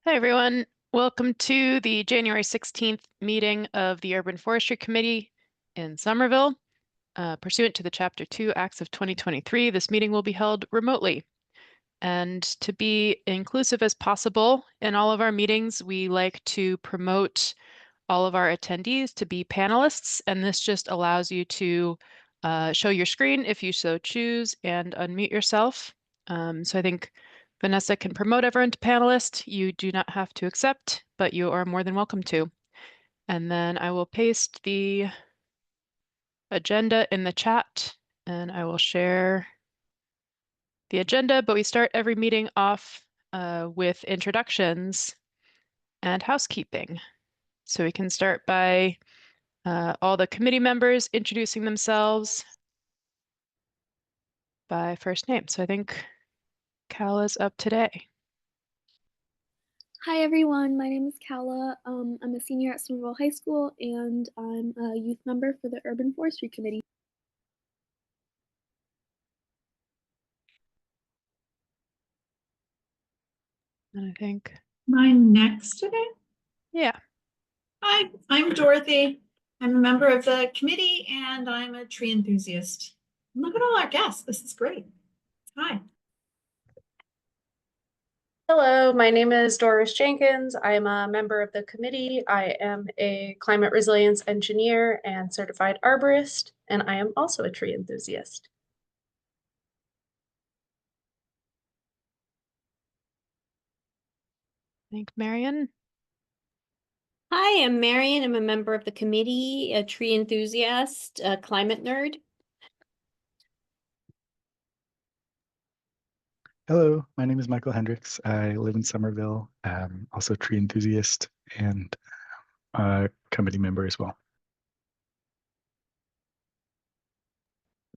Hi, everyone. Welcome to the January 16th meeting of the Urban Forestry Committee in Somerville. Pursuant to the Chapter 2 Acts of 2023, this meeting will be held remotely. And to be inclusive as possible in all of our meetings, we like to promote all of our attendees to be panelists, and this just allows you to show your screen if you so choose and unmute yourself. So I think Vanessa can promote everyone to panelist. You do not have to accept, but you are more than welcome to. And then I will paste the agenda in the chat, and I will share the agenda, but we start every meeting off with introductions and housekeeping. So we can start by all the committee members introducing themselves by first name. So I think Cal is up today. Hi everyone, my name is Kala. I'm a senior at Somerville High School and I'm a youth member for the Urban Forestry Committee. And I think Mine next today? Yeah. Hi, I'm Dorothy. I'm a member of the committee and I'm a tree enthusiast. Look at all our guests. This is great. Hi. Hello, my name is Doris Jenkins. I'm a member of the committee. I am a climate resilience engineer and certified arborist, and I am also a tree enthusiast. I think Marion. Hi, I'm Marion. I'm a member of the committee, a tree enthusiast, a climate nerd. Hello, my name is Michael Hendricks. I live in Somerville, also tree enthusiast and committee member as well.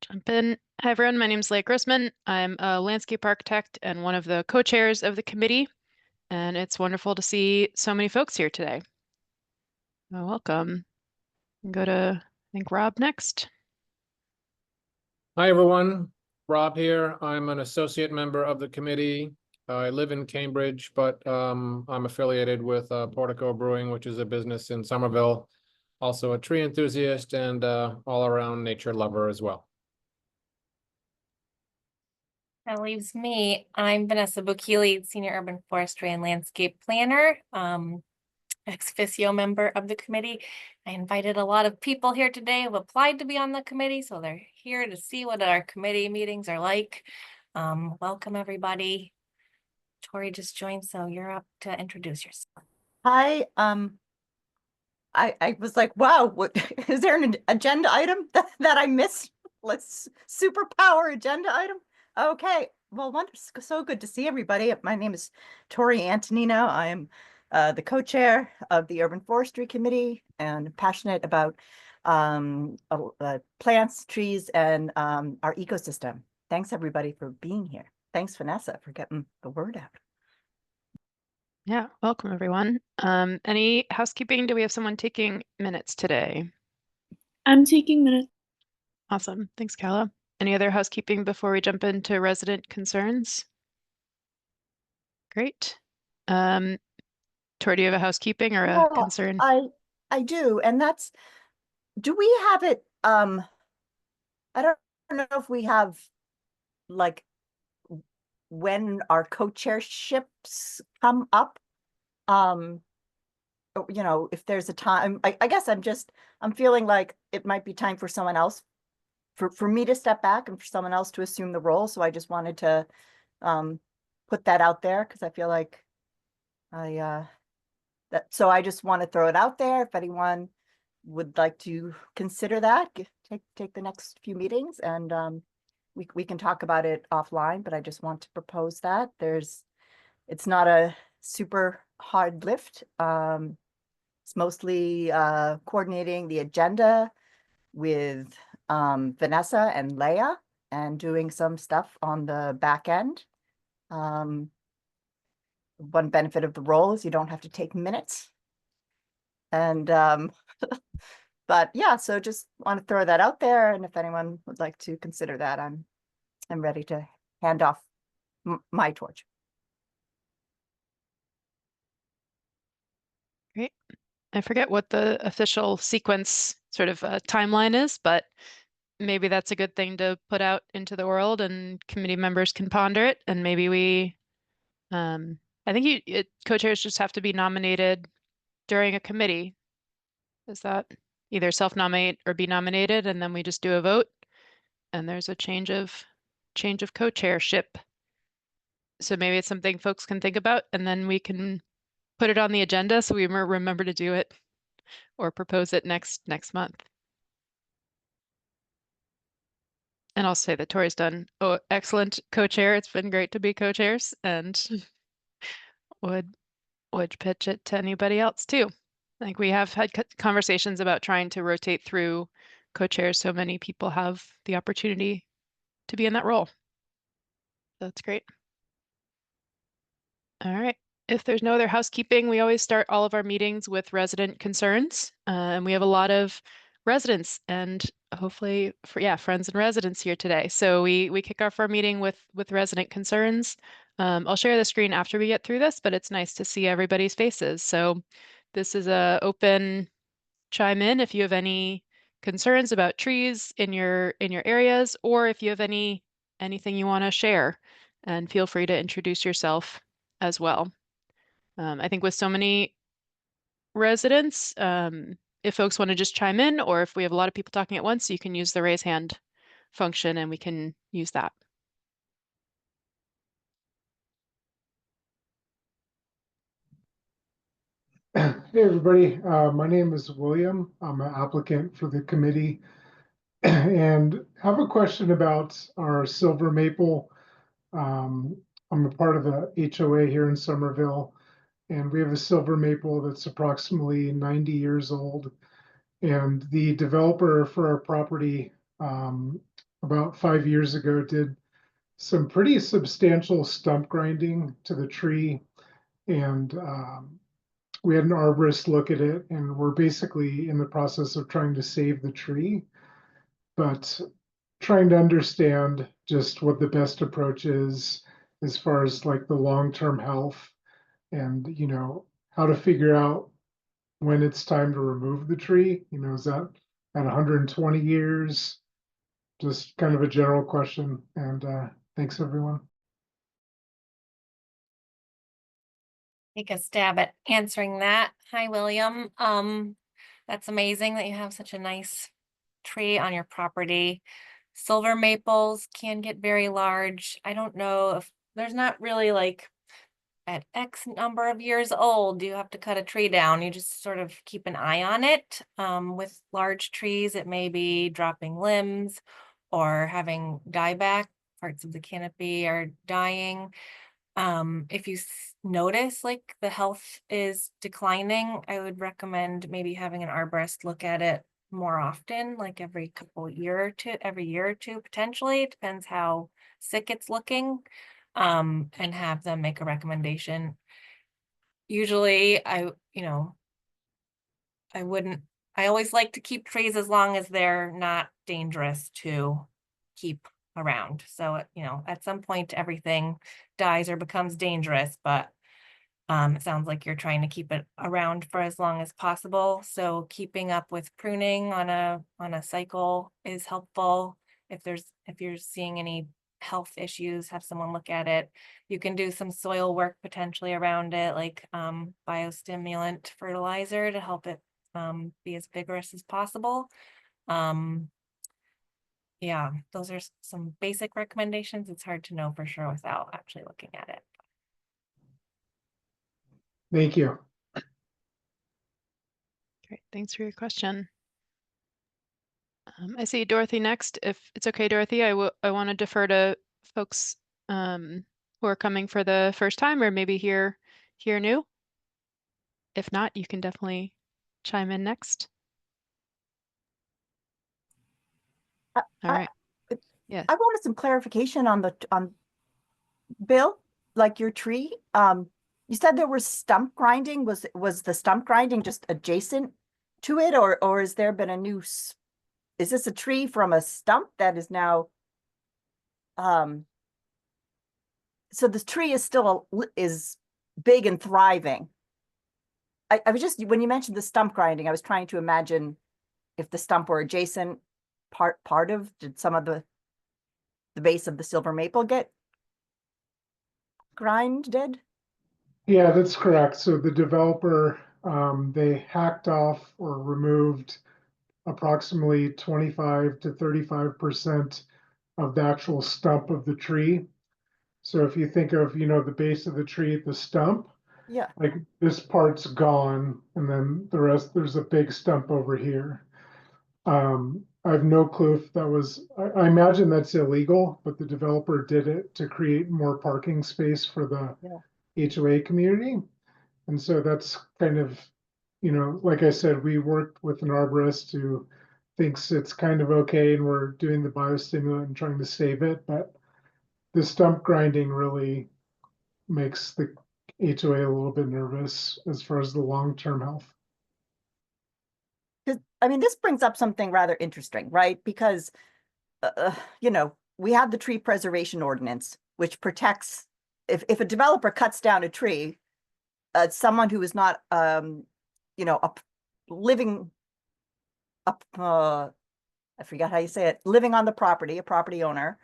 Jump in. Hi, everyone. My name is Leah Grossman. I'm a landscape architect and one of the co-chairs of the committee. And it's wonderful to see so many folks here today. Welcome. Go to, I think, Rob next. Hi, everyone. Rob here. I'm an associate member of the committee. I live in Cambridge, but I'm affiliated with Portico Brewing, which is a business in Somerville. Also a tree enthusiast and all-around nature lover as well. That leaves me. I'm Vanessa Bukili, Senior Urban Forestry and Landscape Planner, ex officio member of the committee. I invited a lot of people here today who applied to be on the committee, so they're here to see what our committee meetings are like. Welcome, everybody. Tori just joined, so you're up to introduce yourself. Hi, I was like, wow, what is there an agenda item that I missed? Let's superpower agenda item. Okay, well, so good to see everybody. My name is Tori Antonino. I am the co-chair of the Urban Forestry Committee and passionate about plants, trees, and our ecosystem. Thanks everybody for being here. Thanks, Vanessa, for getting the word out. Yeah, welcome everyone. Any housekeeping? Do we have someone taking minutes today? I'm taking minutes. Awesome. Thanks, Kala. Any other housekeeping before we jump into resident concerns? Great. Tori, do you have a housekeeping or a concern? I do, and that's, do we have it, I don't know if we have, like, when our co-chairships come up, you know, if there's a time, I guess I'm feeling like it might be time for someone else, for me to step back and for someone else to assume the role. So I just wanted to put that out there because I feel like so I just want to throw it out there. If anyone would like to consider that, take the next few meetings and we can talk about it offline, but I just want to propose that. It's not a super hard lift. It's mostly coordinating the agenda with Vanessa and Leah and doing some stuff on the back end. One benefit of the role is you don't have to take minutes. And but yeah, so just want to throw that out there. And if anyone would like to consider that, I'm ready to hand off my torch. I forget what the official sequence sort of timeline is, but maybe that's a good thing to put out into the world and committee members can ponder it. And maybe we, I think co-chairs just have to be nominated during a committee. Is that either self-nominate or be nominated, and then we just do a vote, and there's a change of co-chairship. So maybe it's something folks can think about, and then we can put it on the agenda so we remember to do it or propose it next month. And I'll say that Tori's done excellent co-chair. It's been great to be co-chairs, and would pitch it to anybody else too. I think we have had conversations about trying to rotate through co-chairs so many people have the opportunity to be in that role. That's great. All right. If there's no other housekeeping, we always start all of our meetings with resident concerns. And we have a lot of residents and hopefully friends and residents here today. So we kick off our meeting with resident concerns. I'll share the screen after we get through this, but it's nice to see everybody's faces. So this is a open chime in if you have any concerns about trees in your areas, or if you have anything you want to share, and feel free to introduce yourself as well. I think with so many residents, if folks want to just chime in, or if we have a lot of people talking at once, you can use the raise hand function and we can use that. Hey, everybody. My name is William. I'm an applicant for the committee and have a question about our silver maple. I'm a part of the HOA here in Somerville, and we have a silver maple that's approximately 90 years old. And the developer for our property about 5 years ago did some pretty substantial stump grinding to the tree. And we had an arborist look at it, and we're basically in the process of trying to save the tree, but trying to understand just what the best approach is as far as like the long-term health and, how to figure out when it's time to remove the tree. Is that at 120 years? Just kind of a general question. And thanks, everyone. Take a stab at answering that. Hi, William. That's amazing that you have such a nice tree on your property. Silver maples can get very large. I don't know if there's not really like at X number of years old, you have to cut a tree down. You just sort of keep an eye on it. With large trees, it may be dropping limbs or having dieback. Parts of the canopy are dying. If you notice like the health is declining, I would recommend maybe having an arborist look at it more often, like every year or two, potentially. It depends how sick it's looking, and have them make a recommendation. Usually I always like to keep trees as long as they're not dangerous to keep around. So, at some point everything dies or becomes dangerous, but it sounds like you're trying to keep it around for as long as possible. So keeping up with pruning on a cycle is helpful. If you're seeing any health issues, have someone look at it. You can do some soil work potentially around it, like biostimulant fertilizer to help it be as vigorous as possible. Yeah, those are some basic recommendations. It's hard to know for sure without actually looking at it. Thank you. Great, thanks for your question. I see Dorothy next. If it's okay, Dorothy, I want to defer to folks who are coming for the first time or maybe here new. If not, you can definitely chime in next. All right. Yeah. I wanted some clarification on Bill, like your tree. You said there was stump grinding. Was the stump grinding just adjacent to it, or has there been a new? Is this a tree from a stump that is now? So the tree is still is big and thriving. I was just, when you mentioned the stump grinding, I was trying to imagine if the stump were adjacent part of, did some of the base of the silver maple get grinded? Yeah, that's correct. So the developer, they hacked off or removed approximately 25 to 35% of the actual stump of the tree. So if you think of, the base of the tree, the stump, Yeah. like this part's gone, and then the rest, there's a big stump over here. I have no clue if that was, I imagine that's illegal, but the developer did it to create more parking space for the HOA community. And so that's kind of, like I said, we worked with an arborist who thinks it's kind of okay, and we're doing the biostimulant and trying to save it. But the stump grinding really makes the HOA a little bit nervous as far as the long-term health. I mean, this brings up something rather interesting, right? Because, we have the tree preservation ordinance, which protects, if a developer cuts down a tree, someone who is not, living up, I forgot how you say it, living on the property, a property owner,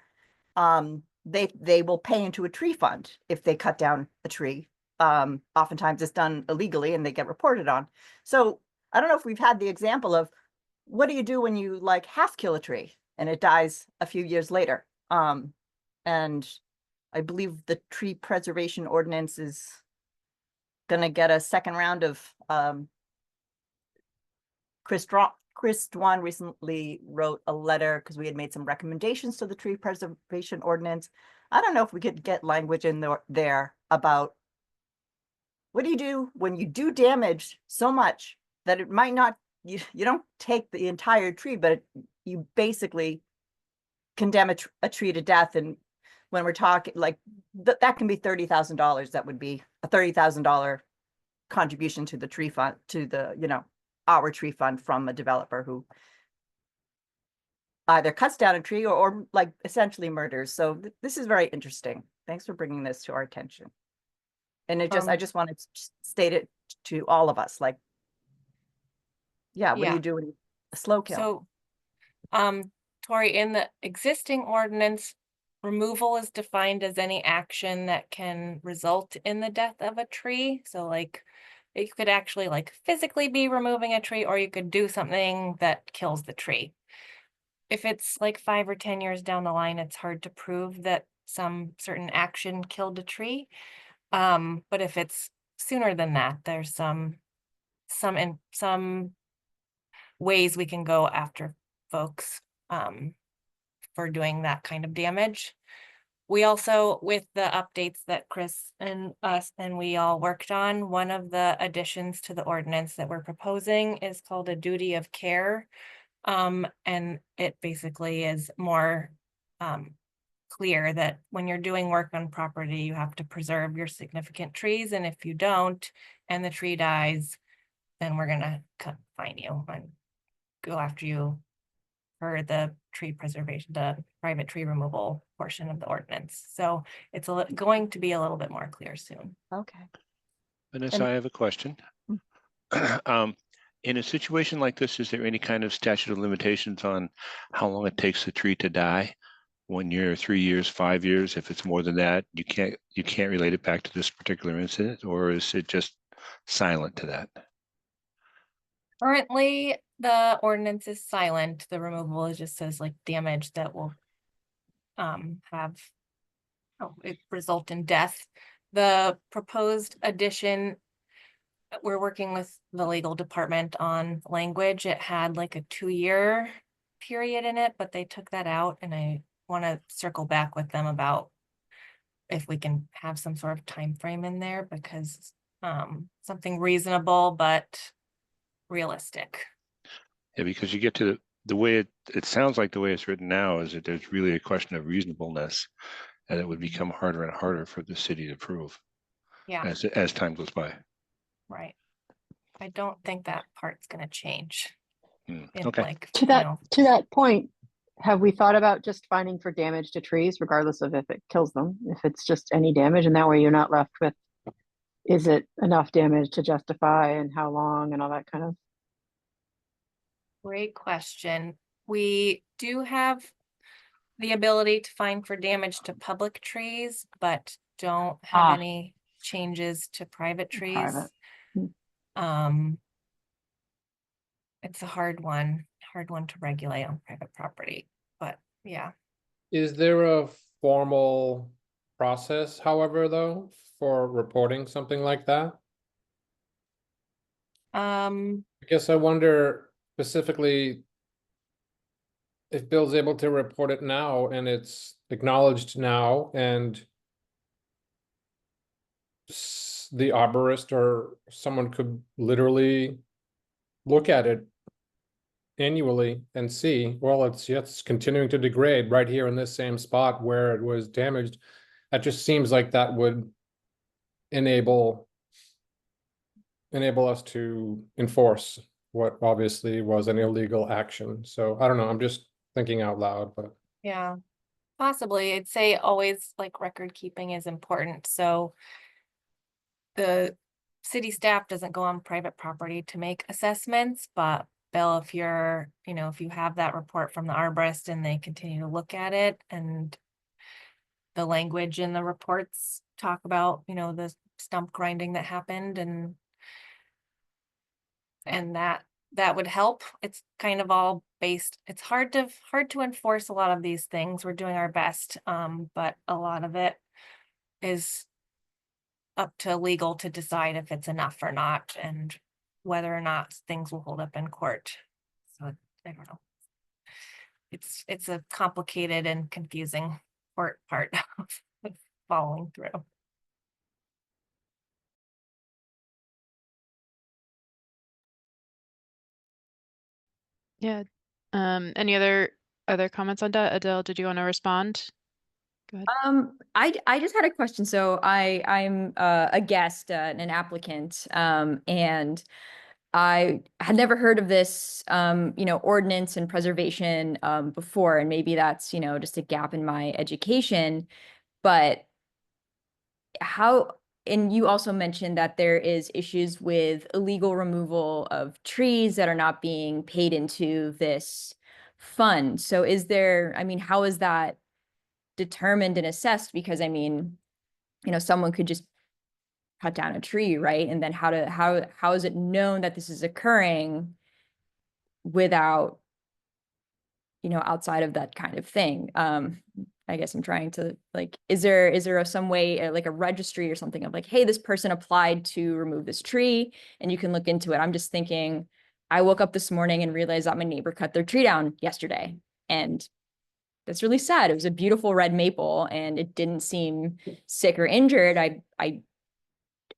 they will pay into a tree fund if they cut down a tree. Oftentimes it's done illegally and they get reported on. So I don't know if we've had the example of what do you do when you like half kill a tree and it dies a few years later? And I believe the tree preservation ordinance is gonna get a second round of Chris Dwan recently wrote a letter because we had made some recommendations to the tree preservation ordinance. I don't know if we could get language in there about what do you do when you do damage so much that it might not, you don't take the entire tree, but you basically condemn a tree to death. And when we're talking like that can be $30,000. That would be a $30,000 contribution to the tree fund, to the, our tree fund from a developer who either cuts down a tree or like essentially murders. So this is very interesting. Thanks for bringing this to our attention. And I just wanted to state it to all of us, like, what do you do when a slow kill? So, Tori, in the existing ordinance, removal is defined as any action that can result in the death of a tree. So like, you could actually like physically be removing a tree, or you could do something that kills the tree. If it's like 5 or 10 years down the line, it's hard to prove that some certain action killed a tree. But if it's sooner than that, there's some ways we can go after folks for doing that kind of damage. We also, with the updates that Chris and us and we all worked on, one of the additions to the ordinance that we're proposing is called a duty of care. And it basically is more clear that when you're doing work on property, you have to preserve your significant trees. And if you don't, and the tree dies, then we're gonna fine you and go after you for the tree preservation, the private tree removal portion of the ordinance. So it's going to be a little bit more clear soon. Okay. Vanessa, I have a question. In a situation like this, is there any kind of statute of limitations on how long it takes the tree to die? 1 year, 3 years, 5 years? If it's more than that, you can't relate it back to this particular incident, or is it just silent to that? Currently, the ordinance is silent. The removal just says like damage that will it result in death. The proposed addition, we're working with the legal department on language. It had like a 2-year period in it, but they took that out, and I want to circle back with them about if we can have some sort of time frame in there, because something reasonable but realistic. Yeah, because you get to the way it sounds like the way it's written now is that there's really a question of reasonableness, and it would become harder and harder for the city to prove. Yeah. As time goes by. Right. I don't think that part's going to change. Okay. Like, to that point, have we thought about just fining for damage to trees, regardless of if it kills them, if it's just any damage, and that way you're not left with is it enough damage to justify and how long and all that kind of? Great question. We do have the ability to fine for damage to public trees, but don't have Ah. any changes to private trees. Private. It's a hard one to regulate on private property, but yeah. Is there a formal process, however, though, for reporting something like that? I guess I wonder specifically if Bill's able to report it now and it's acknowledged now and the arborist or someone could literally look at it annually and see, well, it's continuing to degrade right here in this same spot where it was damaged. That just seems like that would enable us to enforce what obviously was an illegal action. So I don't know, I'm just thinking out loud, but Yeah, possibly. I'd say always like record keeping is important. So the city staff doesn't go on private property to make assessments, but Bill, if you're, if you have that report from the arborist and they continue to look at it and the language in the reports talk about, the stump grinding that happened and that would help. It's kind of all based, it's hard to enforce a lot of these things. We're doing our best, but a lot of it is up to legal to decide if it's enough or not and whether or not things will hold up in court. So I don't know. It's a complicated and confusing part of following through. Yeah. Any other comments on that? Adele, did you want to respond? Go ahead. I just had a question. So I'm a guest, an applicant, and I had never heard of this, ordinance and preservation before, and maybe that's, just a gap in my education. But and you also mentioned that there is issues with illegal removal of trees that are not being paid into this fund. So how is that determined and assessed? Because someone could just cut down a tree, right? And then how is it known that this is occurring without, outside of that kind of thing? I guess I'm trying to is there some way, like a registry or something of hey, this person applied to remove this tree and you can look into it. I'm just thinking, I woke up this morning and realized that my neighbor cut their tree down yesterday. And that's really sad. It was a beautiful red maple and it didn't seem sick or injured. I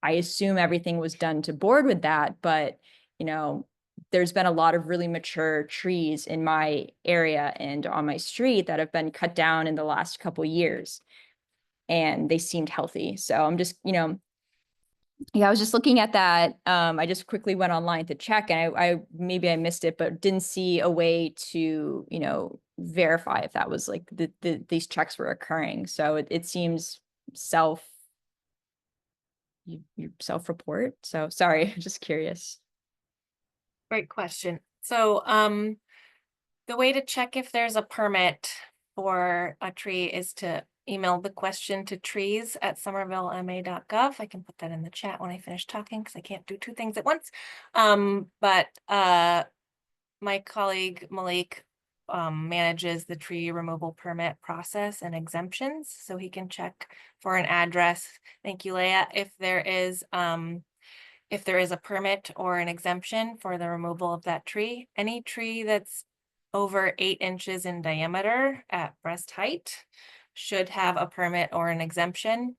assume everything was done to board with that, but there's been a lot of really mature trees in my area and on my street that have been cut down in the last couple years and they seemed healthy. So I'm just, I was just looking at that. I just quickly went online to check and I maybe I missed it, but didn't see a way to, verify if that was these checks were occurring. So it seems you self-report. So sorry, just curious. Great question. So the way to check if there's a permit for a tree is to email the question to trees@somervillema.gov. I can put that in the chat when I finish talking because I can't do two things at once. But my colleague Malik manages the tree removal permit process and exemptions, so he can check for an address. Thank you, Leah. If there is a permit or an exemption for the removal of that tree, any tree that's over 8 inches in diameter at breast height should have a permit or an exemption.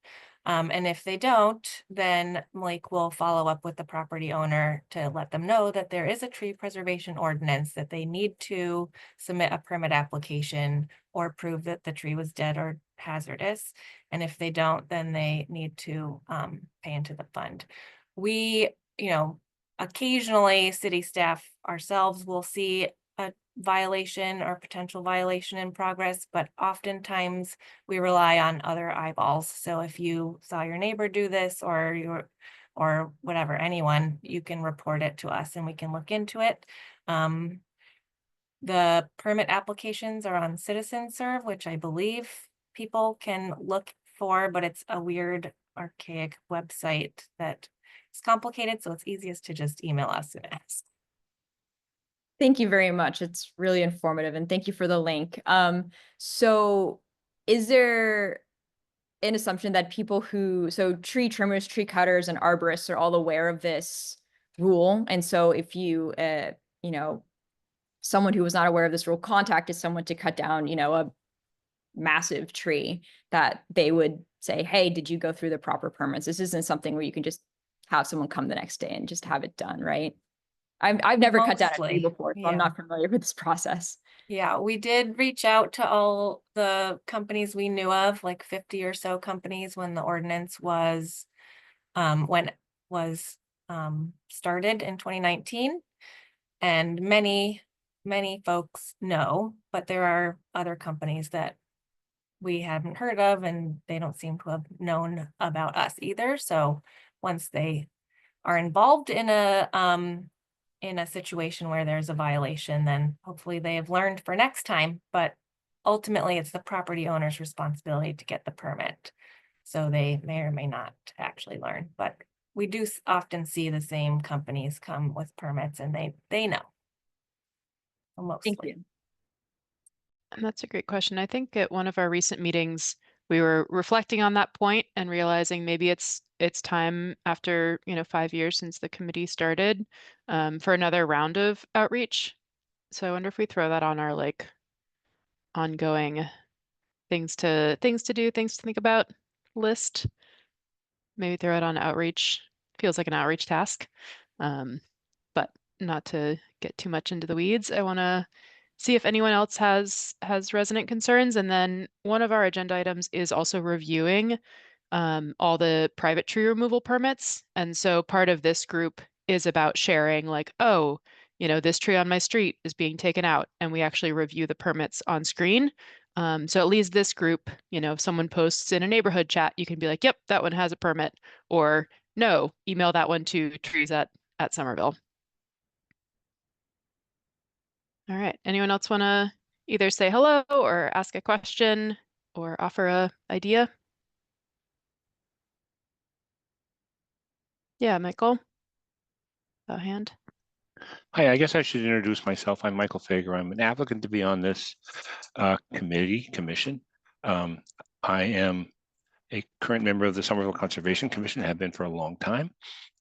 And if they don't, then Malik will follow up with the property owner to let them know that there is a tree preservation ordinance, that they need to submit a permit application or prove that the tree was dead or hazardous. And if they don't, then they need to pay into the fund. We, occasionally city staff ourselves will see a violation or potential violation in progress, but oftentimes we rely on other eyeballs. So if you saw your neighbor do this or whatever, anyone, you can report it to us and we can look into it. The permit applications are on CitizenServe, which I believe people can look for, but it's a weird, archaic website that is complicated. So it's easiest to just email us and ask. Thank you very much. It's really informative, and thank you for the link. So is there an assumption that so tree trimmers, tree cutters, and arborists are all aware of this rule? And so if you, someone who was not aware of this rule contacted someone to cut down, a massive tree, that they would say, hey, did you go through the proper permits? This isn't something where you can just have someone come the next day and just have it done, right? I've never cut down a tree before, so I'm not familiar with this process. Yeah, we did reach out to all the companies we knew of, like 50 or so companies when the ordinance was started in 2019. And many folks know, but there are other companies that we haven't heard of and they don't seem to have known about us either. So once they are involved in a situation where there's a violation, then hopefully they have learned for next time, but ultimately it's the property owner's responsibility to get the permit. So they may or may not actually learn, but we do often see the same companies come with permits and they know. Mostly. Thank you. And that's a great question. I think at one of our recent meetings, we were reflecting on that point and realizing maybe it's time after 5 years since the committee started for another round of outreach. So I wonder if we throw that on our ongoing things to do, things to think about list. Maybe throw it on outreach. Feels like an outreach task, but not to get too much into the weeds. I want to see if anyone else has resonant concerns. And then one of our agenda items is also reviewing all the private tree removal permits. And so part of this group is about sharing like, oh, this tree on my street is being taken out, and we actually review the permits on screen. So at least this group, if someone posts in a neighborhood chat, you can be like, yep, that one has a permit, or no, email that one to trees at Somerville. All right. Anyone else want to either say hello or ask a question or offer a idea? Yeah, Michael. A hand. Hi, I guess I should introduce myself. I'm Michael Fager. I'm an applicant to be on this commission. I am a current member of the Somerville Conservation Commission, have been for a long time,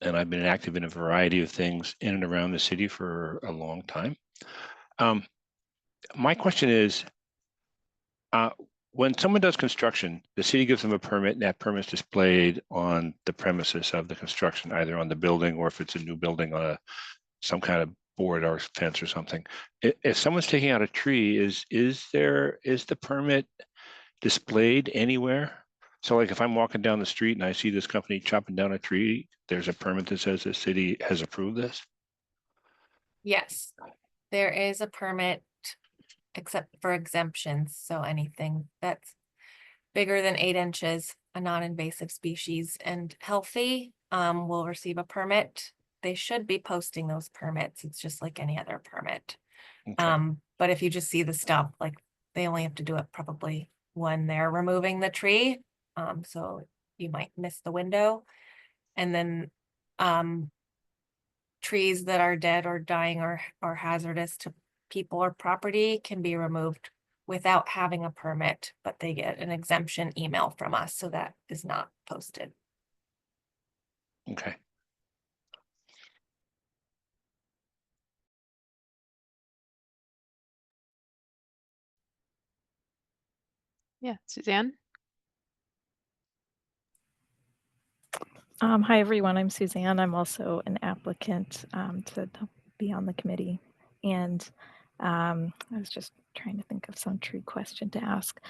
and I've been active in a variety of things in and around the city for a long time. My question is, when someone does construction, the city gives them a permit, and that permit is displayed on the premises of the construction, either on the building or if it's a new building on some kind of board or fence or something. If someone's taking out a tree, is the permit displayed anywhere? So like if I'm walking down the street and I see this company chopping down a tree, there's a permit that says the city has approved this? Yes, there is a permit except for exemptions. So anything that's bigger than 8 inches, a non-invasive species and healthy will receive a permit. They should be posting those permits. It's just like any other permit. Okay. But if you just see the stub, like they only have to do it probably when they're removing the tree. So you might miss the window. And then trees that are dead or dying or hazardous to people or property can be removed without having a permit, but they get an exemption email from us. So that is not posted. Okay. Yeah, Suzanne. Hi, everyone. I'm Suzanne. I'm also an applicant to be on the committee. And I was just trying to think of some true question to ask.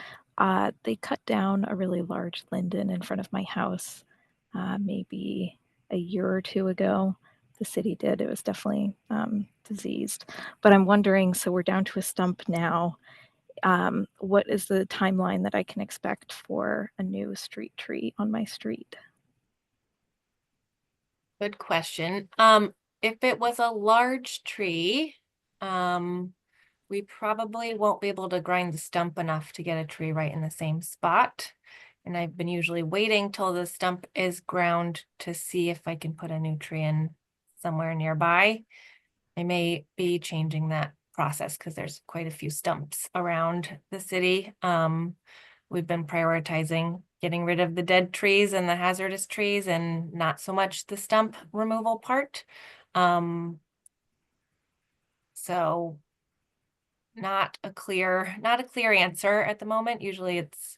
They cut down a really large linden in front of my house maybe a year or two ago. the city did. It was definitely diseased. But I'm wondering, so we're down to a stump now. What is the timeline that I can expect for a new street tree on my street? Good question. If it was a large tree, we probably won't be able to grind the stump enough to get a tree right in the same spot. And I've been usually waiting till the stump is ground to see if I can put a new tree in somewhere nearby. I may be changing that process because there's quite a few stumps around the city. We've been prioritizing getting rid of the dead trees and the hazardous trees and not so much the stump removal part. So not a clear answer at the moment. Usually it's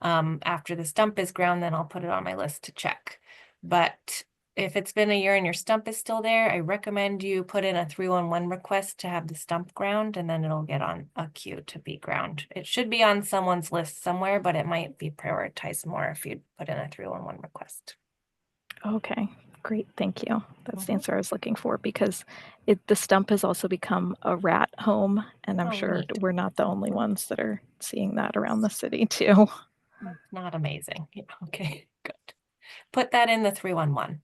after the stump is ground, then I'll put it on my list to check. But if it's been a year and your stump is still there, I recommend you put in a 311 request to have the stump ground, and then it'll get on a queue to be ground. It should be on someone's list somewhere, but it might be prioritized more if you put in a 311 request. Okay, great, thank you. That's the answer I was looking for, because the stump has also become a rat home, and I'm sure neat. we're not the only ones that are seeing that around the city too. Not amazing. Yeah, okay, good. Put that in the 311.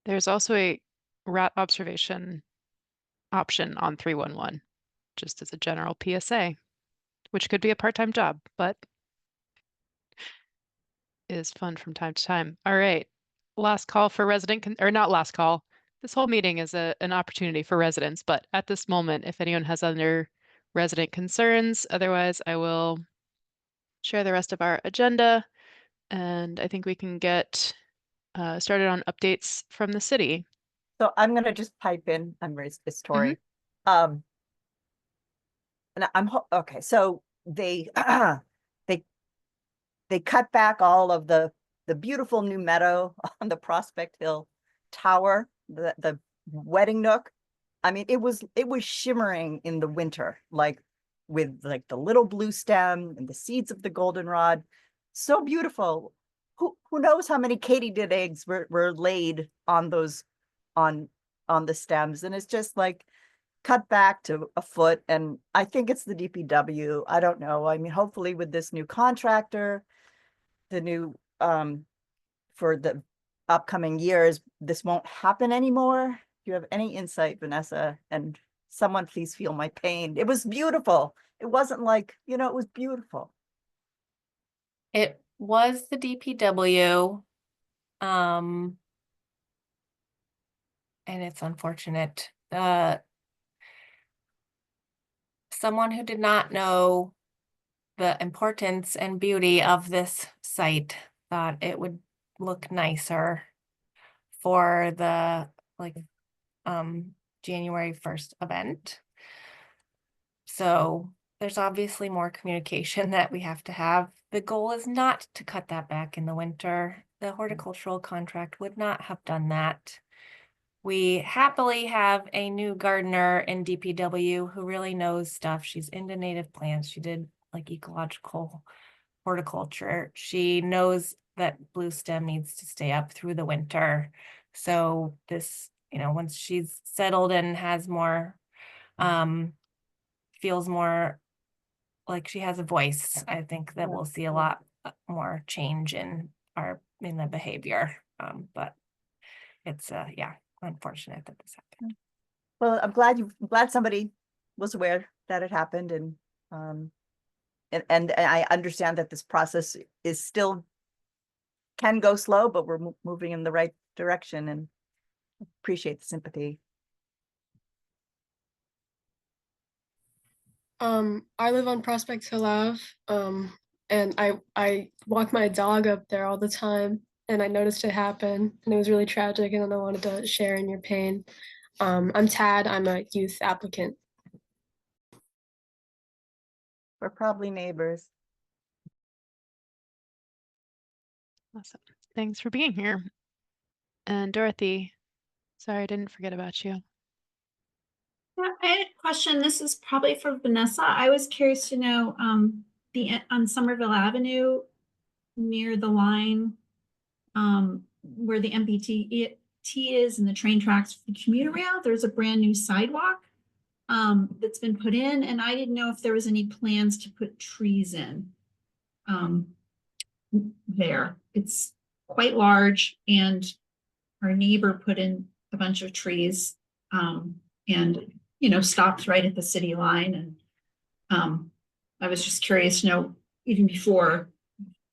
There's also a rat observation option on 311, just as a general PSA, which could be a part-time job, but is fun from time to time. All right, last call for resident, or not last call. This whole meeting is an opportunity for residents, but at this moment, if anyone has other resident concerns, otherwise I will share the rest of our agenda, and I think we can get started on updates from the city. So I'm gonna just pipe in. It's Tori. And okay. So they they cut back all of the beautiful new meadow on the Prospect Hill Tower, the wedding nook. I mean, it was shimmering in the winter, like with like the little blue stem and the seeds of the goldenrod. So beautiful. Who knows how many katydid eggs were laid on those on the stems, and it's just like cut back to a foot. And I think it's the DPW. I don't know. I mean, hopefully with this new contractor, the new for the upcoming years, this won't happen anymore. Do you have any insight, Vanessa? And someone please feel my pain. It was beautiful. It wasn't like, it was beautiful. It was the DPW. And it's unfortunate. Someone who did not know the importance and beauty of this site thought it would look nicer for the January 1st event. So there's obviously more communication that we have to have. The goal is not to cut that back in the winter. The horticultural contract would not have done that. We happily have a new gardener in DPW who really knows stuff. She's into native plants. She did like ecological horticulture. She knows that blue stem needs to stay up through the winter. So this, once she's settled and has more, feels more like she has a voice, I think that we'll see a lot more change in the behavior. But it's unfortunate that this happened. Well, I'm glad somebody was aware that it happened, and I understand that this process is still can go slow, but we're moving in the right direction, and appreciate the sympathy. I live on Prospect Hill Ave, and I walk my dog up there all the time, and I noticed it happen, and it was really tragic, and I wanted to share in your pain. I'm Tad. I'm a youth applicant. We're probably neighbors. Awesome. Thanks for being here. And Dorothy, sorry, I didn't forget about you. Yeah, I had a question. This is probably for Vanessa. I was curious to know on Somerville Avenue near the line, where the MBT is and the train tracks for the commuter rail, there's a brand new sidewalk that's been put in, and I didn't know if there was any plans to put trees in there. It's quite large, and our neighbor put in a bunch of trees and, you know, stopped right at the city line. And I was just curious to know, even before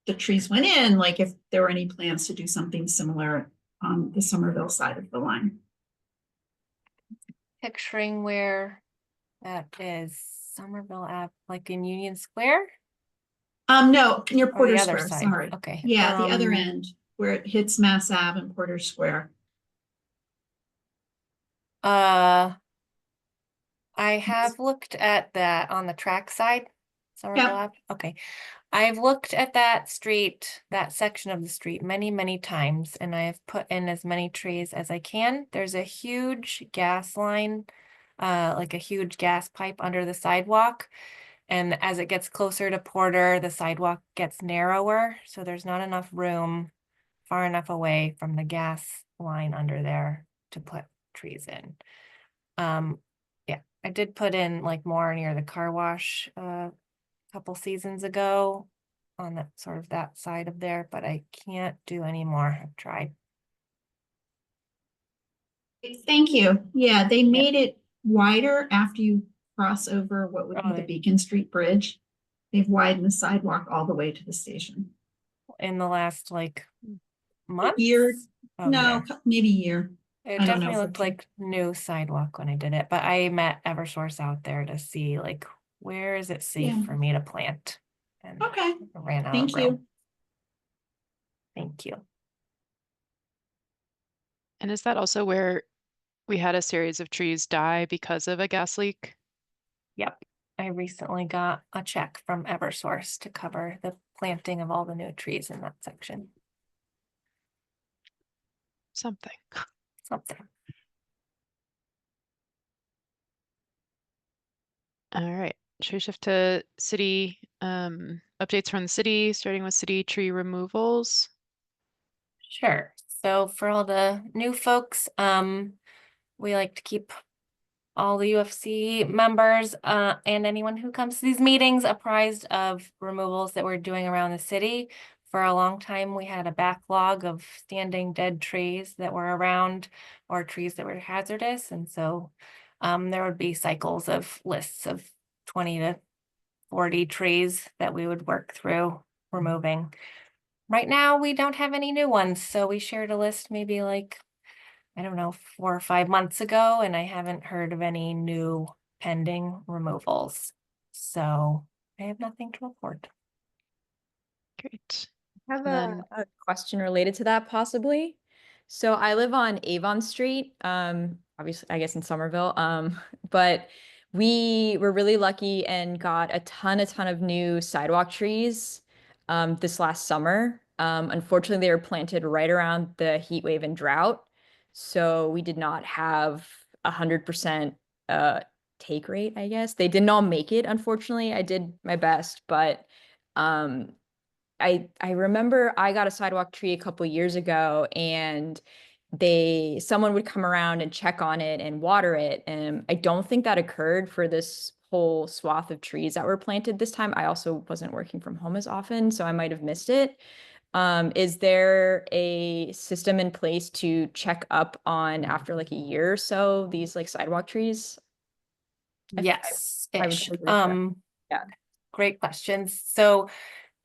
the trees went in, like if there were any plans to do something similar on the Somerville side of the line. Picturing where that is, Somerville Ave, like in Union Square? No, near Or the Porter other Square, side, sorry. okay. Yeah, the other end where it hits Mass Ave and Porter Square. I have looked at that on the track side. Somerville Ave, okay. I've looked at that street, that section of the street many, many times, and I have put in as many trees as I can. There's a huge gas line, like a huge gas pipe under the sidewalk. And as it gets closer to Porter, the sidewalk gets narrower, so there's not enough room far enough away from the gas line under there to put trees in. Yeah, I did put in like more near the car wash a couple seasons ago on that sort of that side of there, but I can't do any more. I've tried. Thank you. Yeah, they made it wider after you cross over what would be the Beacon Street Bridge. They've widened the sidewalk all the way to the station. In the last like month? Year? No, maybe year. It definitely looked like new sidewalk when I did it, but I met Eversource out there to see like, where is it safe for me to plant? And okay, ran out thank of room. you. Thank you. And is that also where we had a series of trees die because of a gas leak? Yep. I recently got a check from Eversource to cover the planting of all the new trees in that section. Something. Something. All right. Should we shift to city updates from the city, starting with city tree removals? Sure. So for all the new folks, we like to keep all the UFC members and anyone who comes to these meetings apprised of removals that we're doing around the city. For a long time, we had a backlog of standing dead trees that were around or trees that were hazardous. And so there would be cycles of lists of 20 to 40 trees that we would work through removing. Right now, we don't have any new ones. So we shared a list maybe like, I don't know, 4 or 5 months ago, and I haven't heard of any new pending removals. So I have nothing to report. Great. I have a question related to that possibly. So I live on Avon Street, obviously, I guess in Somerville, but we were really lucky and got a ton of new sidewalk trees this last summer. Unfortunately, they were planted right around the heat wave and drought. So we did not have 100% take rate, I guess. They didn't all make it, unfortunately. I did my best, but I remember I got a sidewalk tree a couple years ago, and someone would come around and check on it and water it. And I don't think that occurred for this whole swath of trees that were planted this time. I also wasn't working from home as often, so I might have missed it. Is there a system in place to check up on after like a year or so these like sidewalk trees? Yes. Yeah. Great questions. So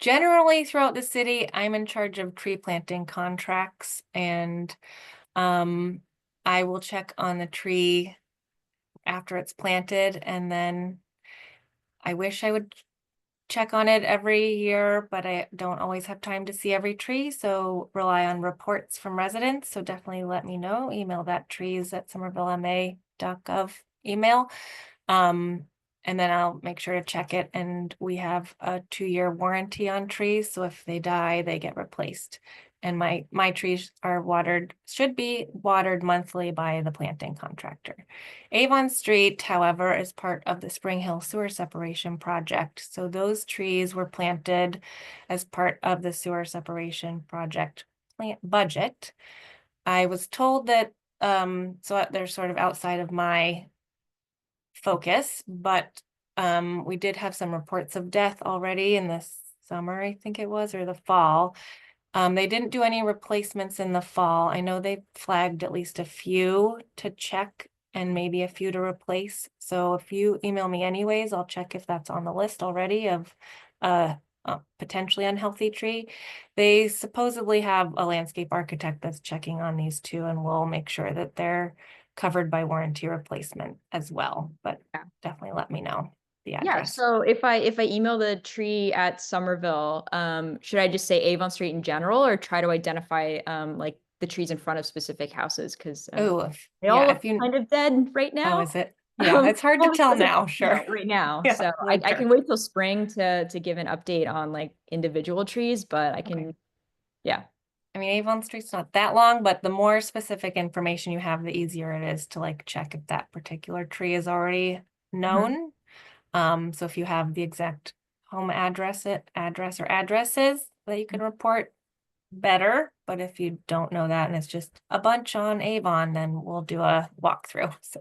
generally throughout the city, I'm in charge of tree planting contracts, and I will check on the tree after it's planted, and then I wish I would check on it every year, but I don't always have time to see every tree, so rely on reports from residents. So definitely let me know. Email that trees@somervillema.gov email. And then I'll make sure to check it. And we have a 2-year warranty on trees. So if they die, they get replaced. And my trees are should be watered monthly by the planting contractor. Avon Street, however, is part of the Spring Hill Sewer Separation Project. So those trees were planted as part of the sewer separation project plant budget. I was told that, so they're sort of outside of my focus, but we did have some reports of death already in the summer, I think it was, or the fall. They didn't do any replacements in the fall. I know they flagged at least a few to check and maybe a few to replace. So if you email me anyways, I'll check if that's on the list already of a potentially unhealthy tree. They supposedly have a landscape architect that's checking on these two, and we'll make sure that they're covered by warranty replacement as well. But definitely let me know the Yeah, address. so if I email the tree at Somerville, should I just say Avon Street in general, or try to identify like the trees in front of specific houses? Because Oh, they all yeah, look kind of dead right now. Oh, is it? Yeah, it's hard to Well, tell because it's, now, sure. right now. Yeah, So I winter. can wait till spring to give an update on like individual trees, but I can, yeah. I mean, Avon Street's not that long, but the more specific information you have, the easier it is to like check if that particular tree is already known. So if you have the exact home address or addresses that you can report, better. But if you don't know that and it's just a bunch on Avon, then we'll do a walkthrough. So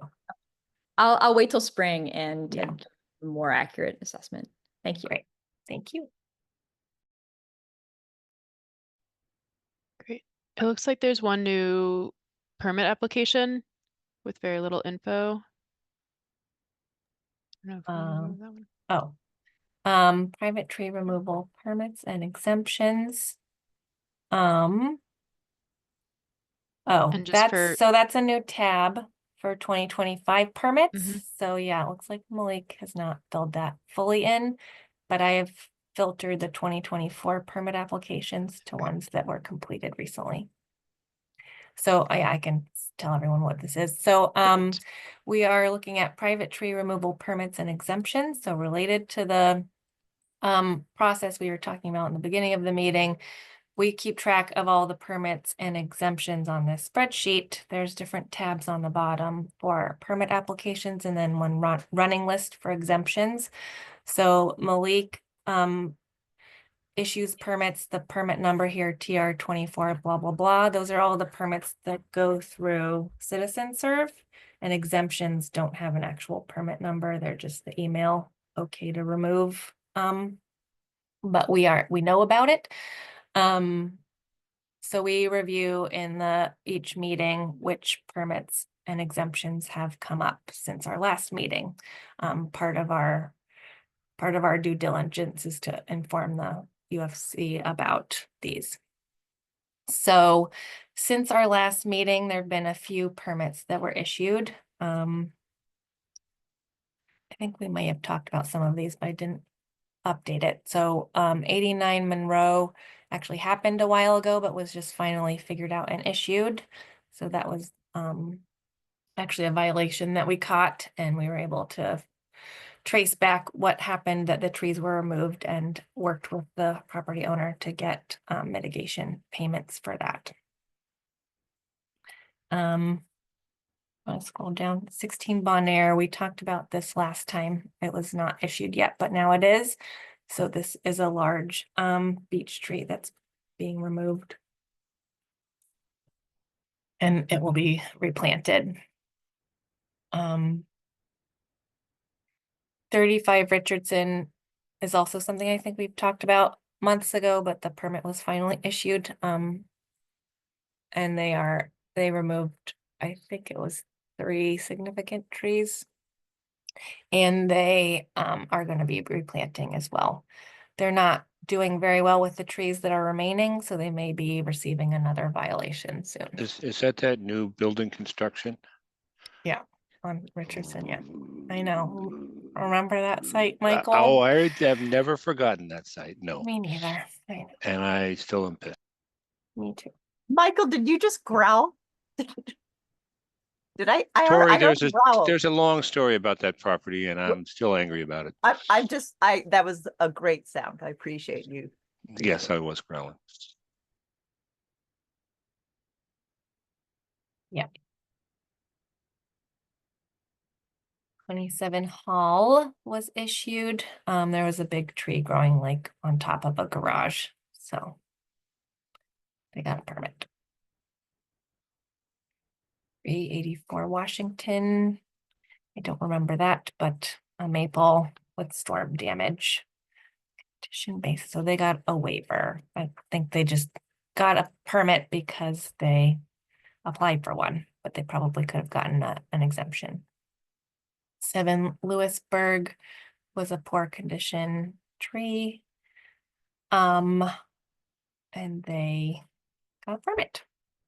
I'll wait till spring and Yeah. get a more accurate assessment. Thank you. great. Thank you. Great. It looks like there's one new permit application with very little info. I don't know if you remember that one. Private tree removal permits and exemptions. And just for that's a new tab for 2025 permits. Mhm. So yeah, it looks like Malik has not filled that fully in, but I have filtered the 2024 permit applications to ones that were completed recently. So I can tell everyone what this is. So we are looking at private tree removal permits and exemptions. So related to the process we were talking about in the beginning of the meeting, we keep track of all the permits and exemptions on this spreadsheet. There's different tabs on the bottom for permit applications and then one running list for exemptions. So Malik issues permits, the permit number here, TR 24, blah, blah, blah. Those are all the permits that go through CitizenServe, and exemptions don't have an actual permit number. They're just the email, okay to remove. But we know about it. So we review in each meeting which permits and exemptions have come up since our last meeting. Part of our due diligence is to inform the UFC about these. So since our last meeting, there have been a few permits that were issued. I think we may have talked about some of these, but I didn't update it. So 89 Monroe actually happened a while ago, but was just finally figured out and issued. So that was actually a violation that we caught, and we were able to trace back what happened, that the trees were removed, and worked with the property owner to get mitigation payments for that. I'll scroll down. 16 Bonaire, we talked about this last time. It was not issued yet, but now it is. So this is a large beech tree that's being removed, and it will be replanted. 35 Richardson is also something I think we've talked about months ago, but the permit was finally issued. And they removed, I think it was 3 significant trees. And they are going to be replanting as well. They're not doing very well with the trees that are remaining, so they may be receiving another violation soon. Is that new building construction? Yeah, on Richardson, yeah. I know. Remember that site, Oh, Michael? I have never forgotten that site. No. Me neither. I know. And I still am pissed. Me too. Michael, did you just growl? Did I heard, Tori, I heard a growl. there's a long story about that property, and I'm still angry about it. That was a great sound. I appreciate you. Yes, I was growling. Yeah. 27 Hall was issued. There was a big tree growing like on top of a garage. So they got a permit. 384 Washington. I don't remember that, but a maple with storm damage. Condition based, so they got a waiver. I think they just got a permit because they applied for one, but they probably could have gotten an exemption. 7 Lewisburg was a poor condition tree. And they got a permit.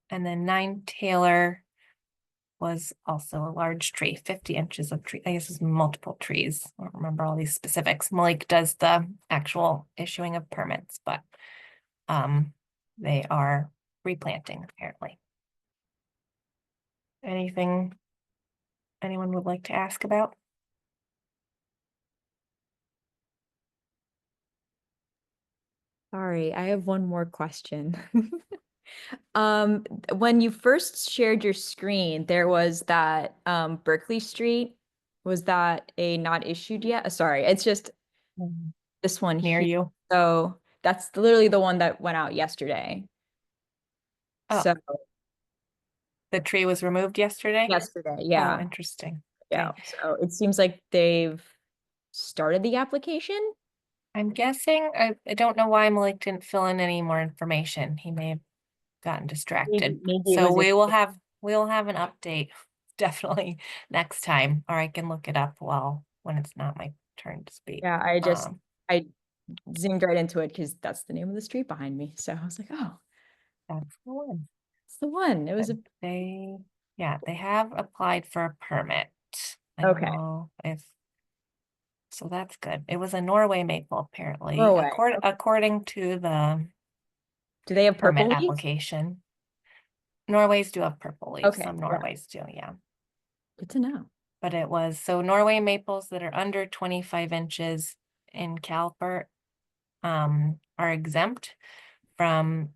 And then 9 Taylor was also a large tree, 50 inches of tree. I guess it's multiple trees. I don't remember all these specifics. Malik does the actual issuing of permits, but they are replanting apparently. Anything anyone would like to ask about? Sorry, I have one more question. When you first shared your screen, there was that Berkeley Street. Was that a not issued yet? Sorry, it's just this one near here. you. So that's literally the one that went out yesterday. Oh. So The tree was removed yesterday? yesterday, yeah. Oh, interesting. Yeah. Okay. So it seems like they've started the application. I'm guessing, I don't know why Malik didn't fill in any more information. He may have gotten distracted. Maybe it So was we'll have an update definitely next time, or I can look it up when it's not my turn to speak. Yeah, I zoomed right into it because that's the name of the street behind me. So I was like, oh, That's the one. it's the one. It was But they have applied for a permit. I Okay. don't know if, so that's good. It was a Norway maple apparently, Norway, according to the do they have purple permit leaves? application. Norways do have purple leaves. Okay, Some yeah. Norways do, yeah. Good to know. But it was, so Norway maples that are under 25 inches in caliper are exempt from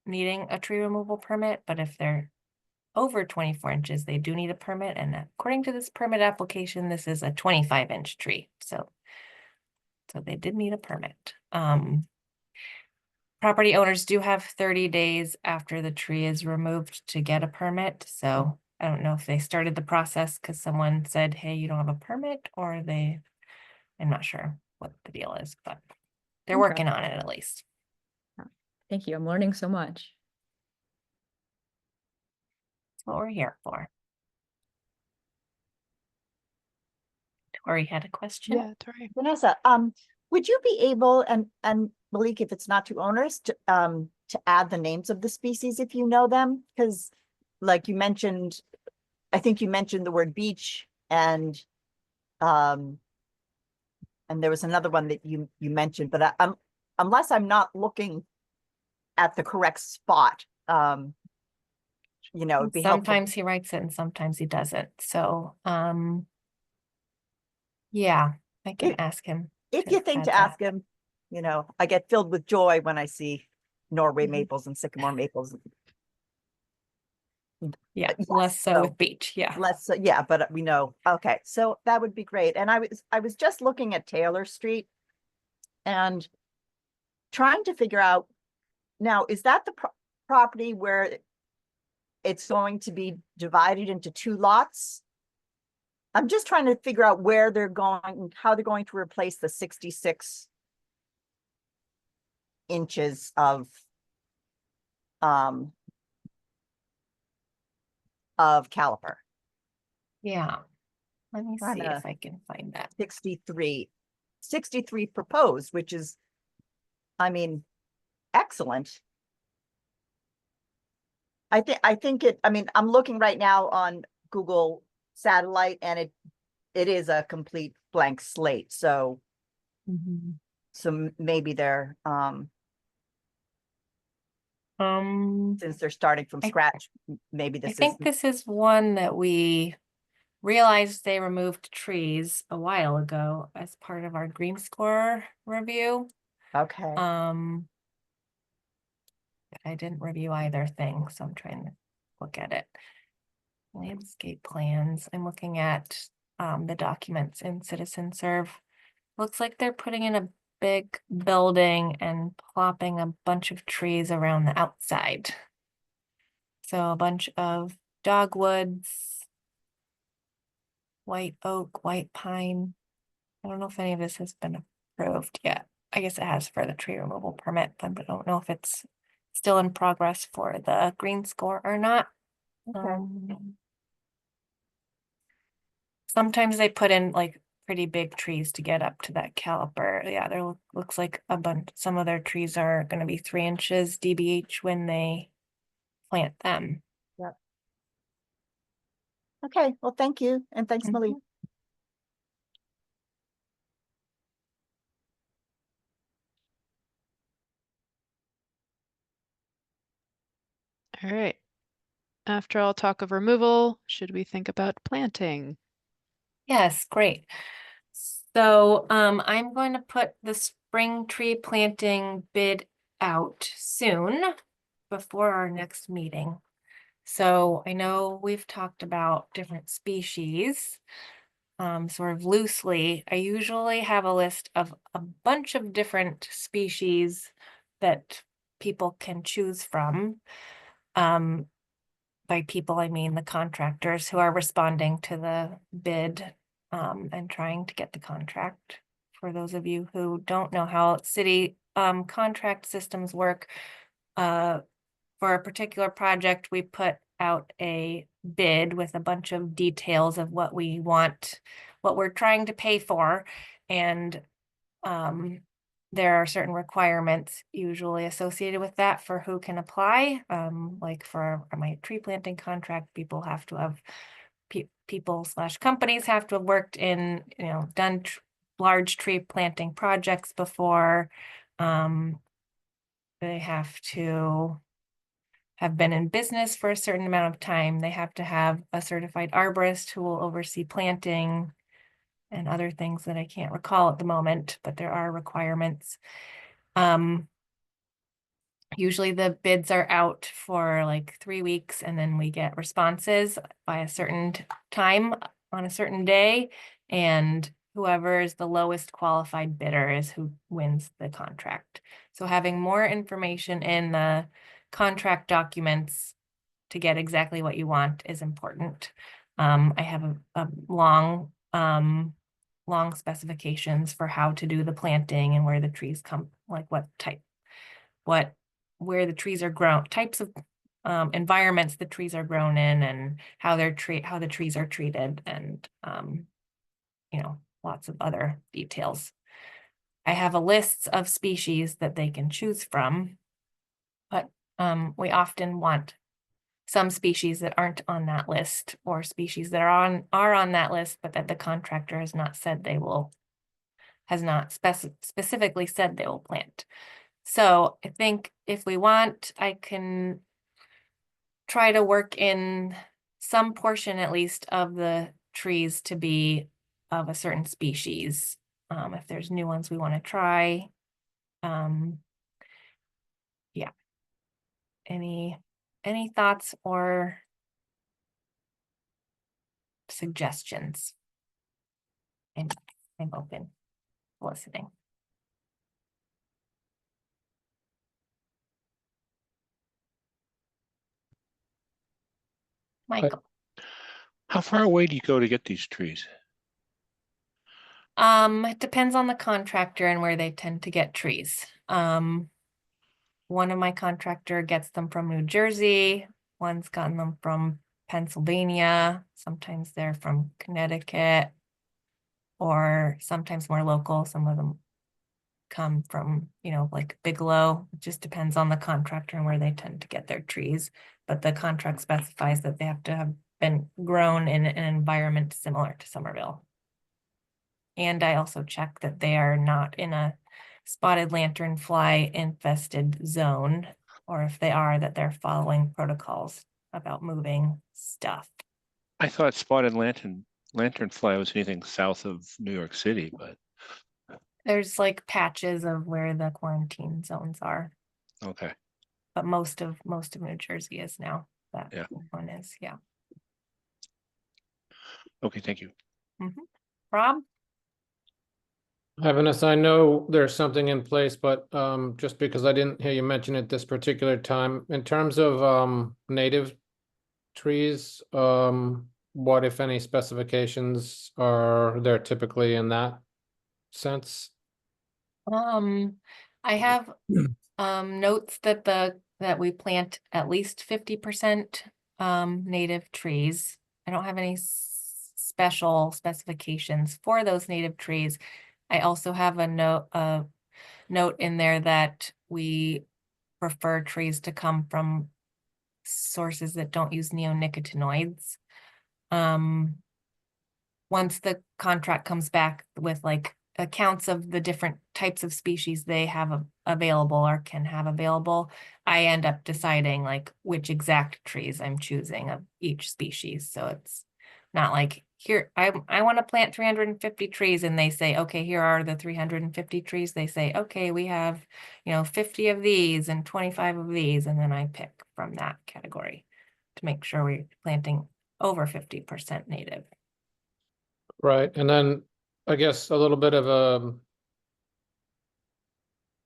needing a tree removal permit, but if they're over 24 inches, they do need a permit. And according to this permit application, this is a 25-inch tree. So they did need a permit. Property owners do have 30 days after the tree is removed to get a permit. So I don't know if they started the process because someone said, hey, you don't have a permit, or I'm not sure what the deal is, but they're Okay. working on it at least. Thank you. I'm learning so much. That's what we're here for. Tori had a question. Yeah, Tori. Vanessa, would you be able, and Malik, if it's not too onerous, to add the names of the species if you know them? Because like you mentioned, I think you mentioned the word beech and there was another one that you mentioned, but unless I'm not looking at the correct spot, it'd be helpful. Sometimes he writes it and sometimes he doesn't. So, yeah, I can ask him. If you think to ask him, I get filled with joy when I see Norway maples and sycamore maples. Yeah, less so with beech. Yeah. Less so, yeah, but we know. Okay, so that would be great. And I was just looking at Taylor Street and trying to figure out, now, is that the property where it's going to be divided into 2 lots? I'm just trying to figure out where they're going, how they're going to replace the 66 inches of caliper. Yeah. Let me see if I can find that. 63 proposed, which is, I mean, excellent. I think I'm looking right now on Google Satellite and it is a complete blank slate. So, so maybe they're, since they're starting from scratch, maybe this I think this is one that we realized they removed trees a while ago as part of our Green Score review. Okay. I didn't review either thing, so I'm trying to look at it. Landscape plans. I'm looking at the documents in Citizen Serve. Looks like they're putting in a big building and plopping a bunch of trees around the outside. So a bunch of dogwoods, white oak, white pine. I don't know if any of this has been approved yet. I guess it has for the tree removal permit, but I don't know if it's still in progress for the green score or not. Sometimes they put in like pretty big trees to get up to that caliper. Yeah, there looks like a bunch. Some of their trees are going to be 3 inches DBH when they plant them. Yep. Okay, well, thank you. And thanks, Malik. All right. After all talk of removal, should we think about planting? Yes, great. So I'm going to put the spring tree planting bid out soon before our next meeting. So I know we've talked about different species, sort of loosely. I usually have a list of a bunch of different species that people can choose from. By people, I mean the contractors who are responding to the bid and trying to get the contract. For those of you who don't know how city contract systems work, for a particular project, we put out a bid with a bunch of details of what we want, what we're trying to pay for, and there are certain requirements usually associated with that for who can apply. Like for my tree planting contract, people have to have people/companies have to have worked in, done large tree planting projects before. They have to have been in business for a certain amount of time. They have to have a certified arborist who will oversee planting and other things that I can't recall at the moment, but there are requirements. Usually the bids are out for like 3 weeks and then we get responses by a certain time on a certain day. And whoever is the lowest qualified bidder is who wins the contract. So having more information in the contract documents to get exactly what you want is important. I have a long specifications for how to do the planting and where the trees come, like where the trees are grown, types of environments the trees are grown in, and how the trees are treated, and lots of other details. I have a list of species that they can choose from, but we often want some species that aren't on that list, or species that are on that list, but that the contractor has not said they will, has not specifically said they will plant. So I think if we want, I can try to work in some portion at least of the trees to be of a certain species. If there's new ones we want to try. Yeah. Any thoughts or suggestions? And I'm open to listening. Michael. How far away do you go to get these trees? It depends on the contractor and where they tend to get trees. One of my contractor gets them from New Jersey. One's gotten them from Pennsylvania. Sometimes they're from Connecticut, or sometimes more local. Some of them come from, like Bigelow. It just depends on the contractor and where they tend to get their trees. But the contract specifies that they have to have been grown in an environment similar to Somerville. And I also check that they are not in a spotted lanternfly infested zone, or if they are, that they're following protocols about moving stuff. I thought spotted lanternfly was anything south of New York City, but There's like patches of where the quarantine zones are. okay. But most of New Jersey is now. That one is, yeah. Okay, thank you. Rob? Hi, Vanessa. I know there's something in place, but just because I didn't hear you mention it this particular time, in terms of native trees, what if any specifications are there typically in that sense? I have notes that that we plant at least 50% native trees. I don't have any special specifications for those native trees. I also have a note in there that we prefer trees to come from sources that don't use neonicotinoids. Once the contract comes back with like accounts of the different types of species they have available or can have available, I end up deciding like which exact trees I'm choosing of each species. So it's not like here, I want to plant 350 trees and they say, okay, here are the 350 trees. They say, okay, we have, 50 of these and 25 of these. And then I pick from that category to make sure we're planting over 50% native. Right, and then I guess a little bit of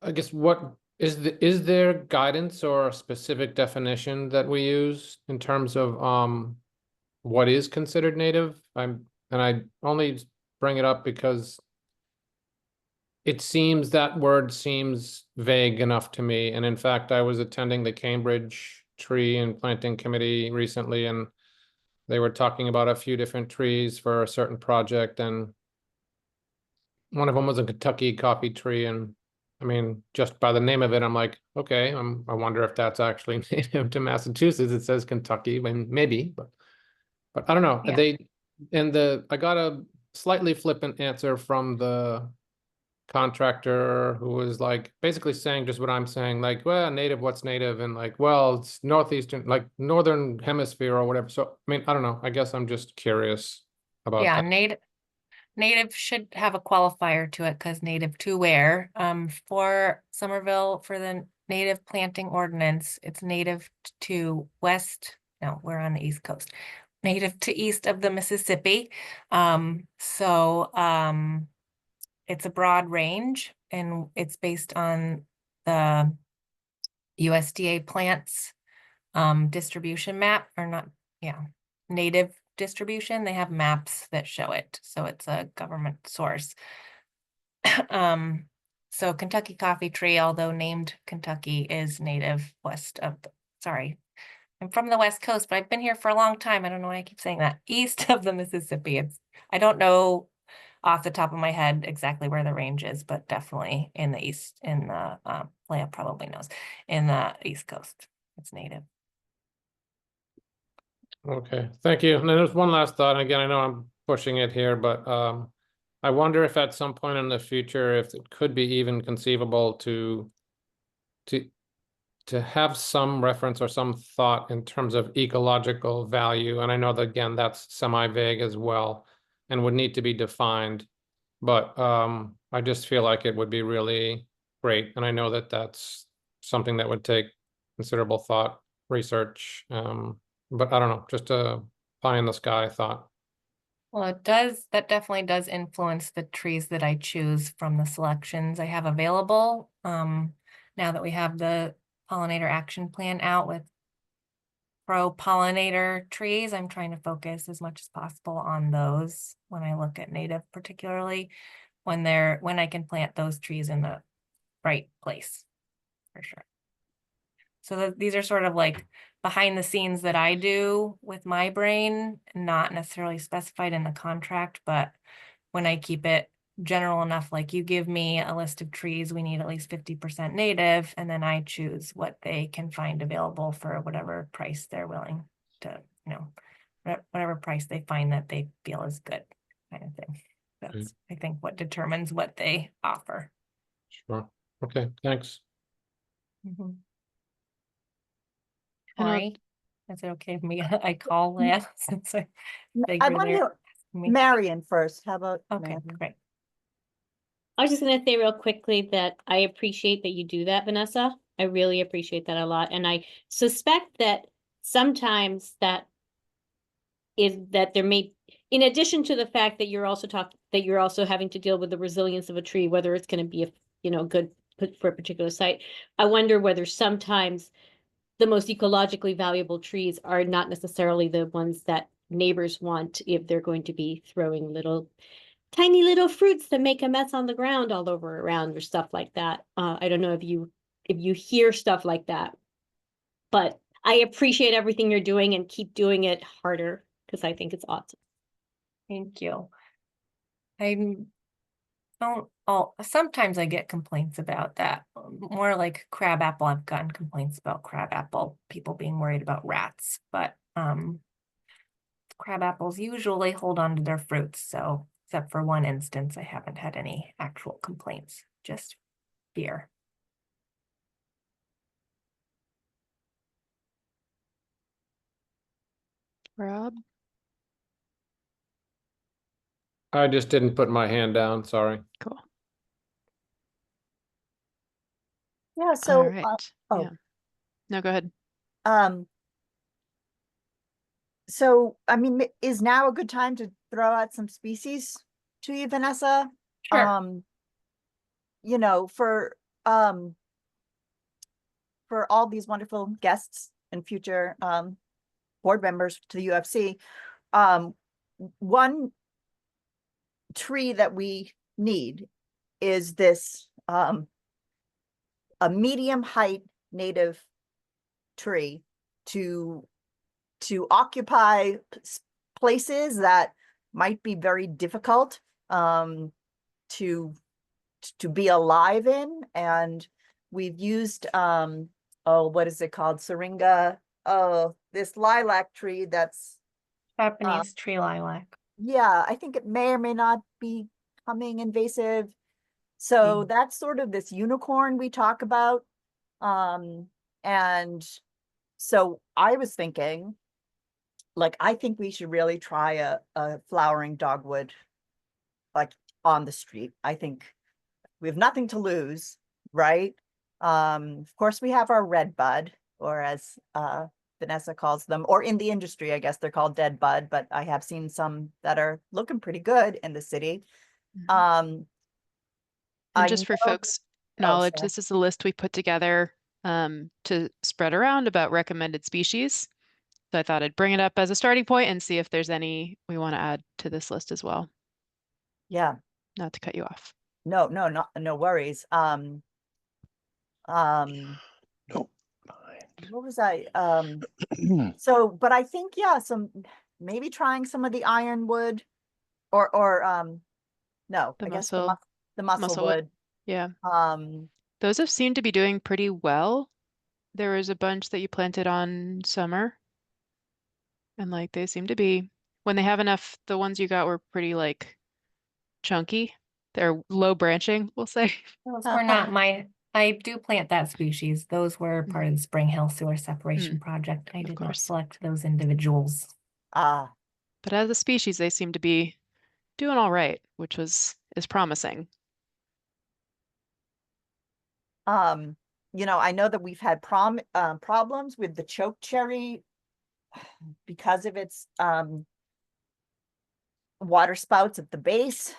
I guess what is there guidance or a specific definition that we use in terms of what is considered native? And I only bring it up because it seems that word seems vague enough to me. And in fact, I was attending the Cambridge Tree and Planting Committee recently, and they were talking about a few different trees for a certain project, and one of them was a Kentucky coffee tree. And I mean, just by the name of it, I'm like, okay, I wonder if that's actually native to Massachusetts. It says Kentucky, I mean, maybe, but I don't know. Yeah. I got a slightly flippant answer from the contractor who was like basically saying just what I'm saying, like, well, native, what's native? And like, well, it's northeastern, like northern hemisphere or whatever. So I mean, I don't know. I guess I'm just curious about Yeah, that. native should have a qualifier to it because native to where. For Somerville, for the native planting ordinance, it's native to west. No, we're on the East Coast. Native to east of the Mississippi. It's a broad range and it's based on the USDA plants distribution map, or not, native distribution. They have maps that show it, so it's a government source. So Kentucky coffee tree, although named Kentucky, is native west of sorry, I'm from the West Coast, but I've been here for a long time. I don't know why I keep saying that. East of the Mississippi. I don't know off the top of my head exactly where the range is, but definitely in the east, in the Leah probably knows, in the East Coast. It's native. Okay, thank you. And then there's one last thought. And again, I know I'm pushing it here, but I wonder if at some point in the future, if it could be even conceivable to have some reference or some thought in terms of ecological value. And I know that again, that's semi-vague as well and would need to be defined. But I just feel like it would be really great. And I know that that's something that would take considerable thought, research. But I don't know, just a pie in the sky thought. Well, that definitely does influence the trees that I choose from the selections I have available. Now that we have the pollinator action plan out with pro-pollinator trees, I'm trying to focus as much as possible on those when I look at native, particularly when I can plant those trees in the right place, for sure. So these are sort of like behind the scenes that I do with my brain, not necessarily specified in the contract, but when I keep it general enough, like you give me a list of trees, we need at least 50% native, and then I choose what they can find available for whatever price they're willing to, whatever price they find that they feel is good, kind of thing. That's, I think, what determines what they offer. Sure. Okay, thanks. Sorry, is it okay with me? I call Leah since I want to hear Marion first. How about okay, great. I was just going to say real quickly that I appreciate that you do that, Vanessa. I really appreciate that a lot. And I suspect that sometimes that is that there may, in addition to the fact that you're also having to deal with the resilience of a tree, whether it's going to be good for a particular site. I wonder whether sometimes the most ecologically valuable trees are not necessarily the ones that neighbors want if they're going to be throwing tiny little fruits that make a mess on the ground all over around or stuff like that. I don't know if you hear stuff like that, but I appreciate everything you're doing and keep doing it harder because I think it's awesome. Thank you. Sometimes I get complaints about that. More like crabapple. I've gotten complaints about crabapple, people being worried about rats, but crabapples usually hold on to their fruits. So except for one instance, I haven't had any actual complaints, just fear. Rob? I just didn't put my hand down, sorry. Cool. Yeah, All so, right. Yeah. No, go ahead. So, I mean, is now a good time to throw out some species to you, Vanessa? Sure. For all these wonderful guests and future board members to the UFC, one tree that we need is this a medium height native tree to occupy places that might be very difficult to be alive in. And we've used what is it called, syringa, this lilac tree that's Japanese tree lilac. Yeah, I think it may or may not be becoming invasive. So that's sort of this unicorn we talk about. And so I was thinking, like, I think we should really try a flowering dogwood, like, on the street. I think we have nothing to lose, right? Of course, we have our red bud, or as Vanessa calls them, or in the industry, I guess they're called dead bud, but I have seen some that are looking pretty good in the city. And just for folks' knowledge, sorry. this is a list we put together to spread around about recommended species. So I thought I'd bring it up as a starting point and see if there's any we want to add to this list as well. Yeah. Not to cut you off. No worries. Nope. What was I? So, but I think, yeah, maybe trying some of the ironwood or no, The I guess muscle the musclewood. Yeah. Um, Those have seemed to be doing pretty well. There was a bunch that you planted on summer. And like they seem to be, when they have enough, the ones you got were pretty like chunky. They're low branching, we'll say. Those were not I do plant that species. Those were part of the Spring Hill Sewer Separation Project. I did not select those individuals. But as a species, they seem to be doing all right, which is promising. I know that we've had problems with the choke cherry because of its water spouts at the base,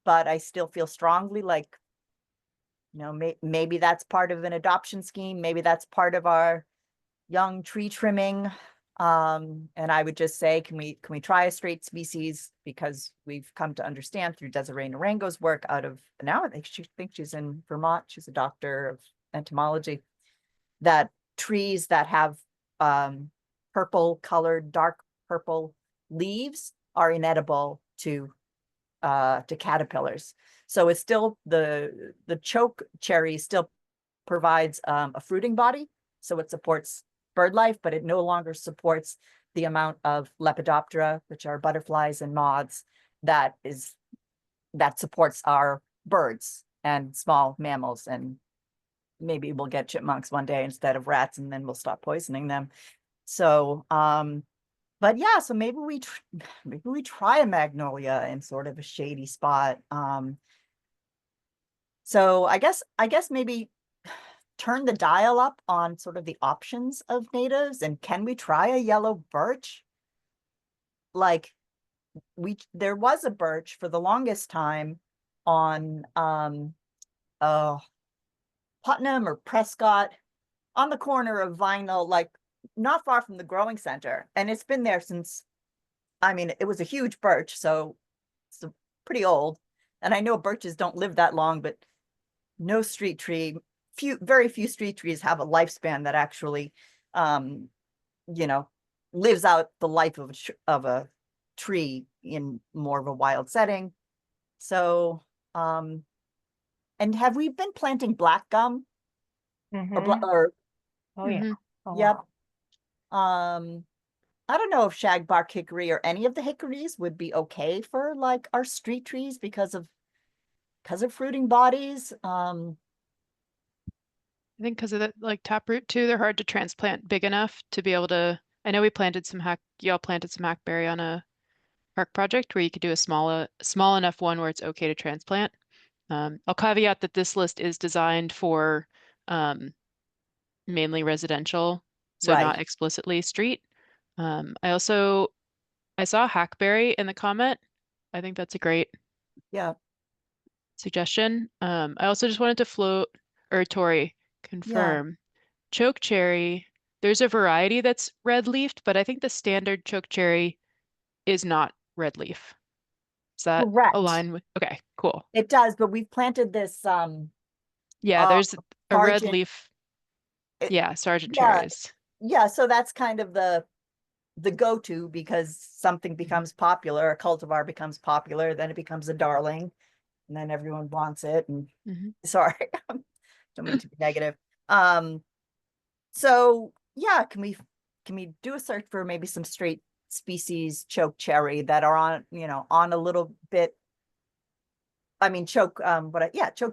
but I still feel strongly like, maybe that's part of an adoption scheme. Maybe that's part of our young tree trimming. And I would just say, can we try a straight species? Because we've come to understand through Desiree Narango's work now I think she's in Vermont, she's a doctor of entomology, that trees that have purple colored, dark purple leaves are inedible to caterpillars. So it's still the choke cherry still provides a fruiting body, so it supports bird life, but it no longer supports the amount of Lepidoptera, which are butterflies and moths, that supports our birds and small mammals. And maybe we'll get chipmunks one day instead of rats, and then we'll stop poisoning them. So but yeah, so maybe we try a magnolia in sort of a shady spot. So I guess maybe turn the dial up on sort of the options of natives. And can we try a yellow birch? like, there was a birch for the longest time on, Putnam or Prescott, on the corner of Vinyl, like not far from the growing center. And it's been there since, I mean, it was a huge birch, so it's pretty old. And I know birches don't live that long, but no street tree, very few street trees have a lifespan that actually, you know, lives out the life of a tree in more of a wild setting. So, and have we been planting black gum? Or Oh, yeah. A yep. lot. I don't know if shagbark hickory or any of the hickories would be okay for like our street trees because of fruiting bodies. I think because of the like taproot too, they're hard to transplant big enough to be able to. I know we planted some y'all planted some hackberry on a park project where you could do a small enough one where it's okay to transplant. I'll caveat that this list is designed for mainly residential, so not Right. explicitly street. I saw hackberry in the comment. I think that's a great Yeah. suggestion. I also just wanted to Tori, confirm. Choke cherry, there's a variety that's red leafed, but I think the standard choke cherry is not red leaf. Does that Correct. align with? Okay, cool. It does, but we've planted this Yeah, there's a red Sargent- leaf. Yeah, Sargent yeah. cherries. Yeah, so that's kind of the go-to because something becomes popular, a cultivar becomes popular, then it becomes a darling, and then everyone wants it. And sorry, don't mean to be negative. So yeah, can we do a search for maybe some straight species choke cherry that are on, on a little bit, I mean choke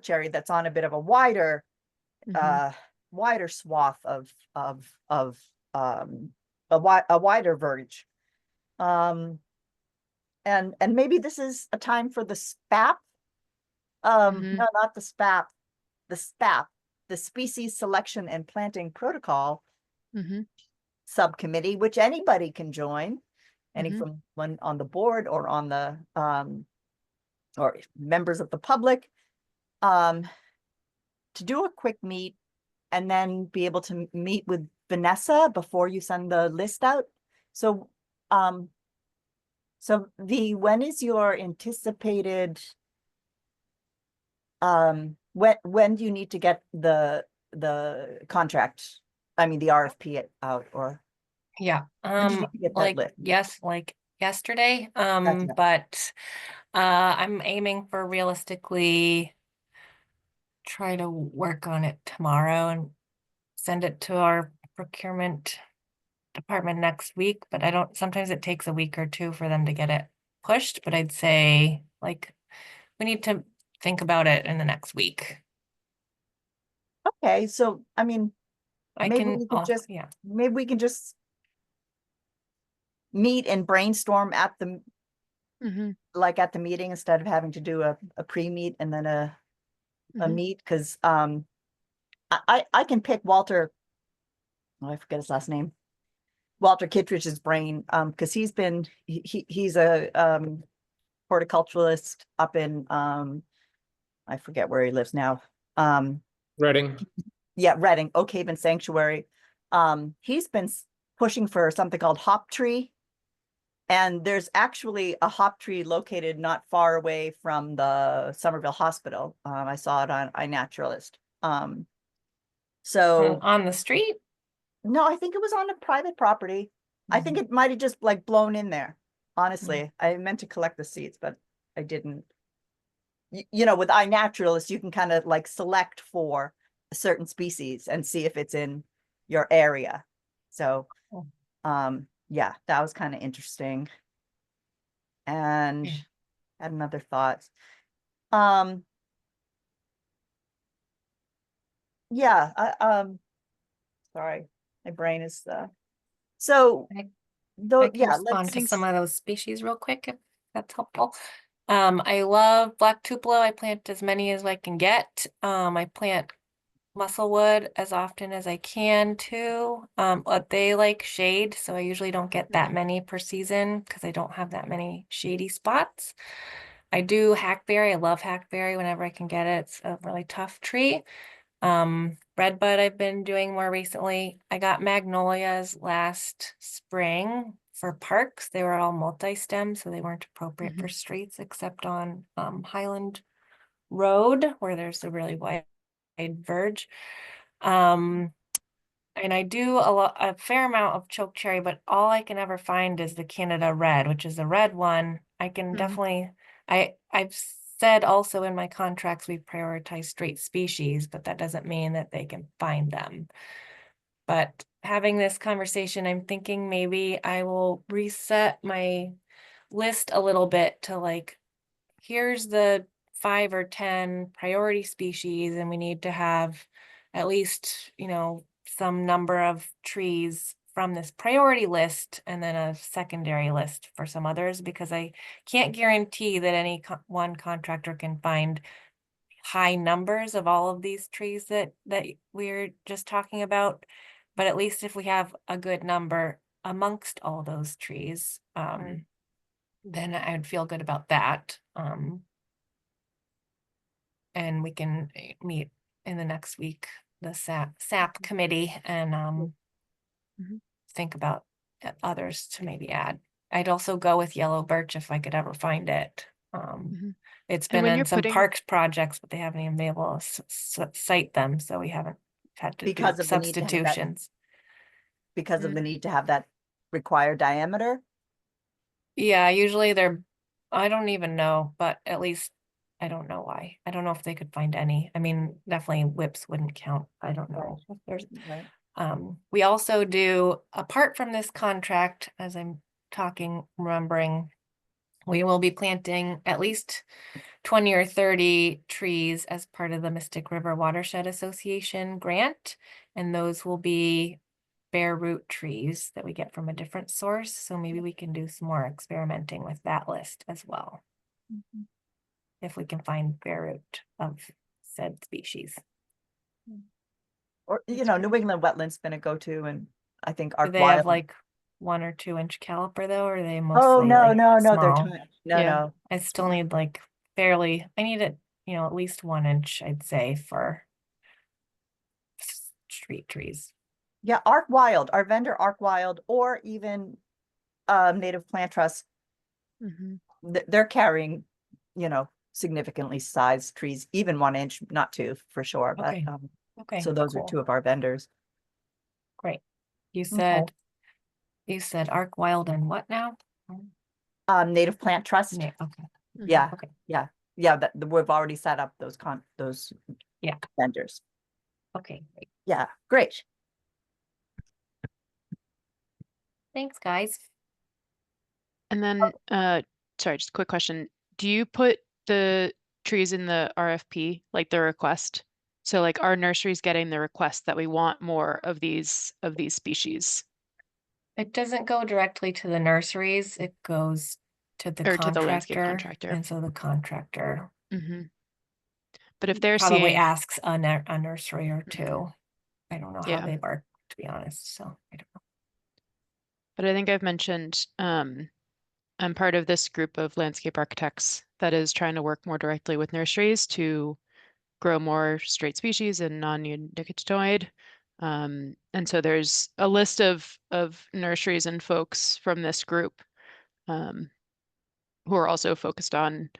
cherry that's on a bit of a wider wider swath of a wider verge. And maybe this is a time for the SPAP. No, not the SPAP, the SPAP, the Species Selection and Planting Protocol subcommittee, which anybody can join, from one on the board or on the or members of the public, to do a quick meet and then be able to meet with Vanessa before you send the list out. So, when is your anticipated, when do you need to get the contract, I mean, the RFP out, or? Yeah, when do you need to get that list? like yesterday, Gotcha. but I'm aiming for realistically try to work on it tomorrow and send it to our procurement department next week, but sometimes it takes a week or two for them to get it pushed, but I'd say like we need to think about it in the next week. Okay, so I mean, maybe we can just meet and brainstorm at the at the meeting instead of having to do a pre-meet and then a meet, because I can pick Walter, I forget his last name, Walter Kittredge's brain, because he's a horticulturalist up in I forget where he lives now. Reading. Yeah, Reading, Oak Haven Sanctuary. He's been pushing for something called hop tree. And there's actually a hop tree located not far away from the Somerville Hospital. I saw it on iNaturalist. So on the street? No, I think it was on a private property. I think it might have just like blown in there. Honestly, I meant to collect the seeds, but I didn't. With iNaturalist, you can kind of like select for a certain species and see if it's in your area. So, yeah, that was kind of interesting. And had another thought. Yeah, sorry, my brain is so I can respond to some of those species real quick if that's helpful. I love black tupelo. I plant as many as I can get. I plant musclewood as often as I can too. But they like shade, so I usually don't get that many per season because I don't have that many shady spots. I do hackberry. I love hackberry whenever I can get it. It's a really tough tree. Redbud I've been doing more recently. I got magnolias last spring for parks. They were all multi-stem, so they weren't appropriate for streets except on Highland Road where there's a really wide verge. And I do a fair amount of choke cherry, but all I can ever find is the Canada Red, which is the red one. I can definitely, I've said also in my contracts, we prioritize straight species, but that doesn't mean that they can find them. But having this conversation, I'm thinking maybe I will reset my list a little bit to like, here's the 5 or 10 priority species, and we need to have at least, you know, some number of trees from this priority list and then a secondary list for some others, because I can't guarantee that any one contractor can find high numbers of all of these trees that we're just talking about. But at least if we have a good number amongst all those trees, then I would feel good about that. And we can meet in the next week, the SAP committee, and think about others to maybe add. I'd also go with yellow birch if I could ever find it. It's been in some parks projects, but they haven't even been able to cite them, so we haven't had to do substitutions. Because of the need to have that required diameter? Yeah, usually they're, I don't even know, but at least I don't know why. I don't know if they could find any. I mean, definitely whips wouldn't count. I don't know if there's, we also do, apart from this contract, as I'm talking, remembering, we will be planting at least 20 or 30 trees as part of the Mystic River Watershed Association grant. And those will be bare root trees that we get from a different source. So maybe we can do some more experimenting with that list as well. If we can find bare root of said species. Or, you know, New England wetlands been a go-to, and I think Do they have like 1 or 2 inch caliper though, or are they mostly no, like no, small? they're tiny. No. I still need like fairly, I need it, you know, at least 1 inch, I'd say, for street trees. Yeah, Arc Wild, our vendor Arc Wild, or even Native Plant Trust, they're carrying, you know, significantly sized trees, even 1 inch, not 2 for sure, but so those are 2 of our vendors. Great. You said Arc Wild and what now? Native Plant Trust. Okay. Yeah. Okay. Yeah. That we've already set up those vendors. Okay. Great. Yeah. Great. Thanks, guys. And then, sorry, just a quick question. Do you put the trees in the RFP, like the request? So like our nursery's getting the request that we want more of these species. It doesn't go directly to the nurseries. It goes to the or to the landscape contractor. And so the contractor but if they're probably seeing asks a nursery or 2. I don't know how they work, to be honest. So I don't know. But I think I've mentioned I'm part of this group of landscape architects that is trying to work more directly with nurseries to grow more straight species and non-neonicotinoid. And so there's a list of nurseries and folks from this group who are also focused on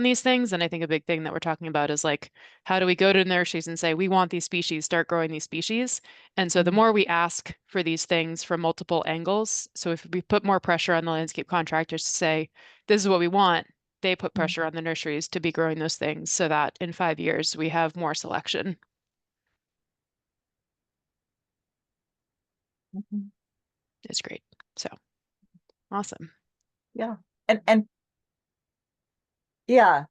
these things. And I think a big thing that we're talking about is like, how do we go to nurseries and say, we want these species, start growing these species? And so the more we ask for these things from multiple angles, so if we put more pressure on the landscape contractors to say, this is what we want, they put pressure on the nurseries to be growing those things so that in 5 years we have more selection. It's great. So awesome. Yeah. And yeah,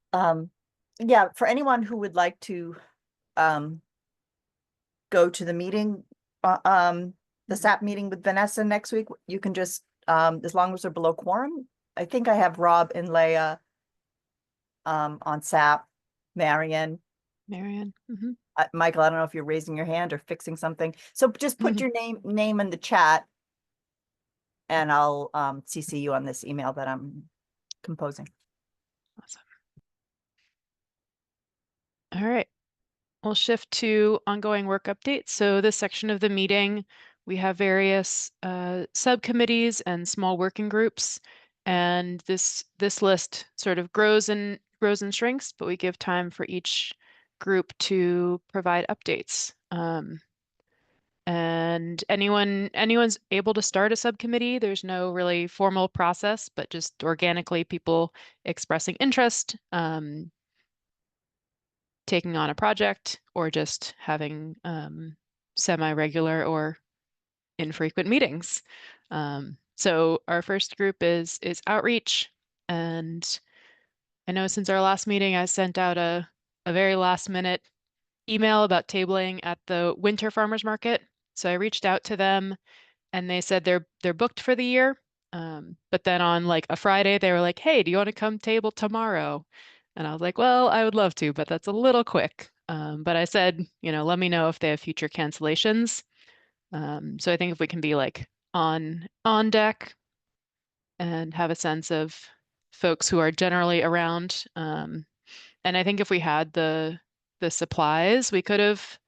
yeah, for anyone who would like to go to the meeting, the SAP meeting with Vanessa next week, you can just as long as they're below quorum. I think I have Rob and Leah on SAP, Marion, Marion. Mhm. Michael, I don't know if you're raising your hand or fixing something. So just put your name in the chat and I'll CC you on this email that I'm composing. Awesome. All right. We'll shift to ongoing work updates. So this section of the meeting, we have various subcommittees and small working groups. And this list sort of grows and shrinks, but we give time for each group to provide updates. And anyone's able to start a subcommittee. There's no really formal process, but just organically people expressing interest, taking on a project, or just having semi-regular or infrequent meetings. So our first group is outreach, and I know since our last meeting, I sent out a very last minute email about tabling at the winter farmers market. So I reached out to them and they said they're booked for the year. But then on like a Friday, they were like, "Hey, do you want to come table tomorrow?" And I was like, "Well, I would love to, but that's a little quick." But I said, let me know if they have future cancellations. So I think if we can be like on deck and have a sense of folks who are generally around. And I think if we had the supplies, we could have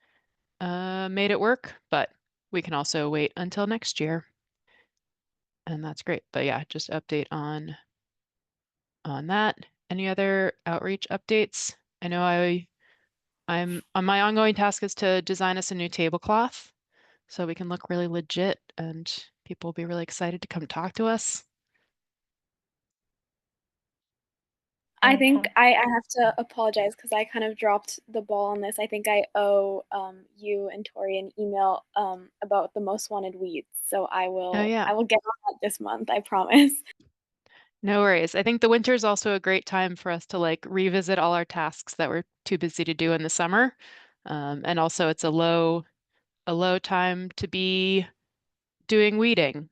made it work, but we can also wait until next year. And that's great. But yeah, just update on that. Any other outreach updates? I know I'm on my ongoing task is to design us a new tablecloth so we can look really legit and people will be really excited to come talk to us. I think I have to apologize because I kind of dropped the ball on this. I think I owe you and Tori an email about the most wanted weeds. So I will Oh, yeah. I will get on that this month, I promise. No worries. I think the winter is also a great time for us to like revisit all our tasks that we're too busy to do in the summer. And also it's a low time to be doing weeding.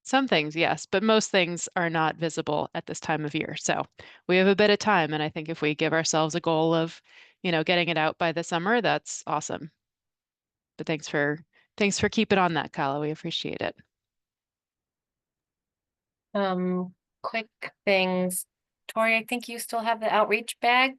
Some things, yes, but most things are not visible at this time of year. So we have a bit of time. And I think if we give ourselves a goal of, getting it out by the summer, that's awesome. But thanks for keeping on that, Kala. We appreciate it. Quick things. Tori, I think you still have the outreach bag.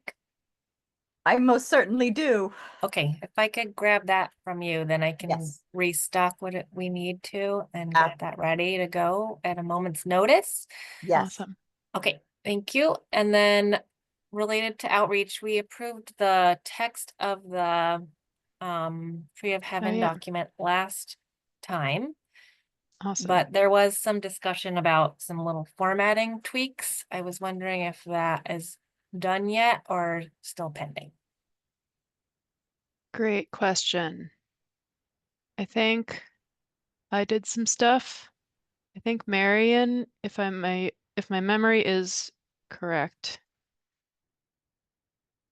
I most certainly do. Okay, if I could grab that from you, then I can Yes. restock what we need to and get that ready to go at a moment's notice. Yes. Awesome. Okay, thank you. And then related to outreach, we approved the text of the Tree of Heaven yeah. document last time. Awesome. But there was some discussion about some little formatting tweaks. I was wondering if that is done yet or still pending. Great question. I think I did some stuff. I think Marion, if my memory is correct,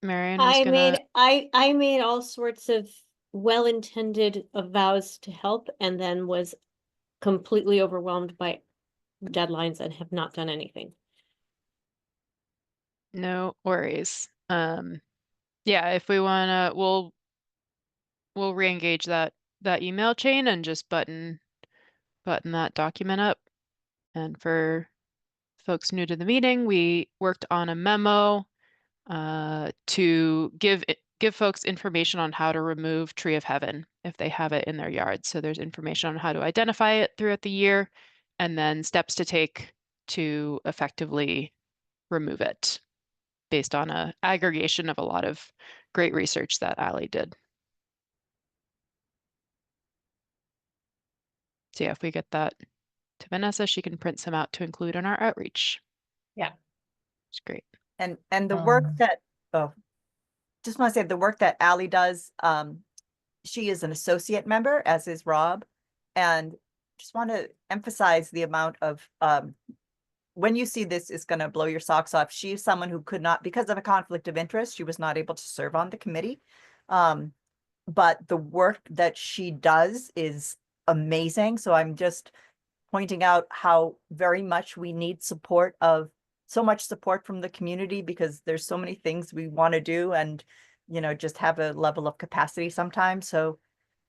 Marion was gonna. I made all sorts of well-intended vows to help and then was completely overwhelmed by deadlines and have not done anything. No worries. Yeah, if we wanna, we'll re-engage that email chain and just button that document up. And for folks new to the meeting, we worked on a memo to give folks information on how to remove Tree of Heaven if they have it in their yard. So there's information on how to identify it throughout the year and then steps to take to effectively remove it based on a aggregation of a lot of great research that Allie did. So yeah, if we get that to Vanessa, she can print some out to include in our outreach. Yeah. It's great. And the work that, just want to say the work that Allie does, she is an associate member, as is Rob. And just want to emphasize the amount of, when you see this, it's going to blow your socks off. She's someone who could not, because of a conflict of interest, she was not able to serve on the committee. But the work that she does is amazing. So I'm just pointing out how very much we need so much support from the community because there's so many things we want to do and just have a level of capacity sometimes. So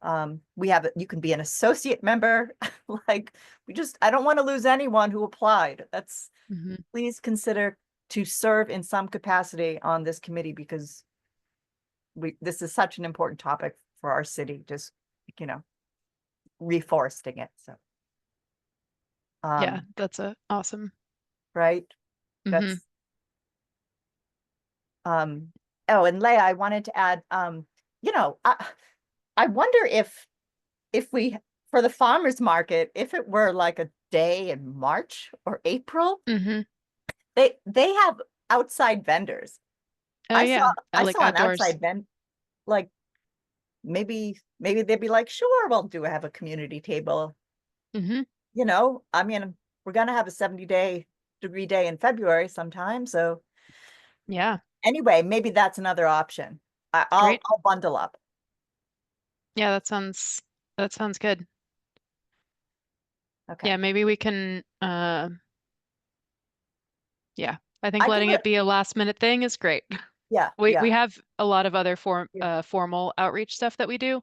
you can be an associate member. Like I don't want to lose anyone who applied. Please consider to serve in some capacity on this committee, because this is such an important topic for our city, just, reforesting it. So. Yeah, that's awesome. Right. Mhm. That's, oh, and Leah, I wanted to add, I wonder if we, for the farmer's market, if it were like a day in March or April, they have outside vendors. Oh, I yeah. saw Like an outdoors. outside vendor, like maybe they'd be like, sure, we'll have a community table. I mean, we're gonna have a 70-degree day in February sometime, so yeah. Anyway, maybe that's another option. I'll bundle up. Yeah, that sounds good. Okay. Yeah, maybe we can yeah, I think I letting it be a last minute thing is great. Yeah. We have a lot of other formal outreach stuff that we do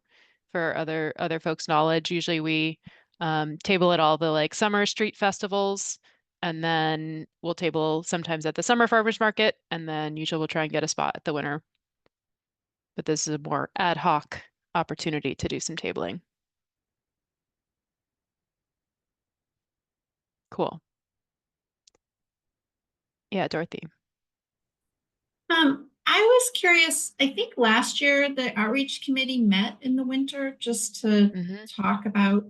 for other folks' knowledge. Usually we table at all the like summer street festivals, and then we'll table sometimes at the summer farmers market, and then usually we'll try and get a spot at the winter. But this is a more ad hoc opportunity to do some tabling. Cool. Yeah, Dorothy. I was curious, I think last year the outreach committee met in the winter just to talk about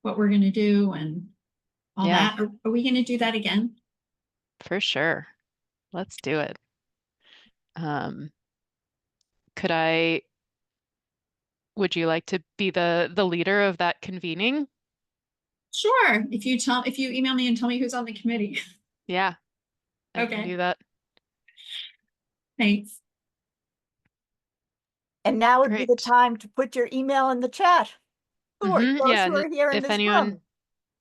what we're going to do and all that. Are we going to do that again? For sure. Let's do it. Would you like to be the leader of that convening? Sure. If you email me and tell me who's on the committee. Yeah. I can do that. Thanks. And now would be the time to put your email in the chat. Those who are here in this room.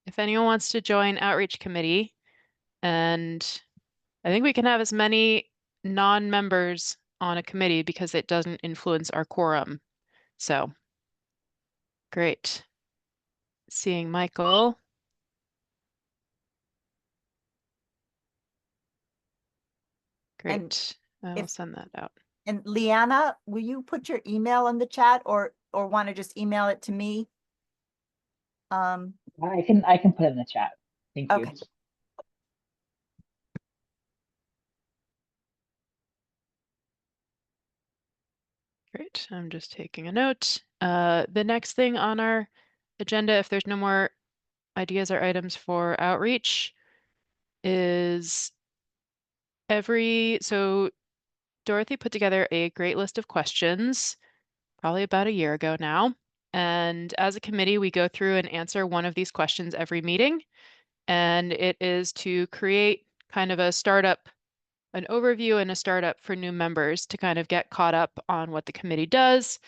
If anyone wants to join outreach committee, and I think we can have as many non-members on a committee because it doesn't influence our quorum. So great. Seeing Michael. Great. I'll send that out. And Leanna, will you put your email in the chat, or want to just email it to me? I can put it in the chat. Thank you. Great. I'm just taking a note. The next thing on our agenda, if there's no more ideas or items for outreach, is so Dorothy put together a great list of questions probably about a year ago now. And as a committee, we go through and answer one of these questions every meeting. And it is to create kind of an overview and a startup for new members to kind of get caught up on what the committee does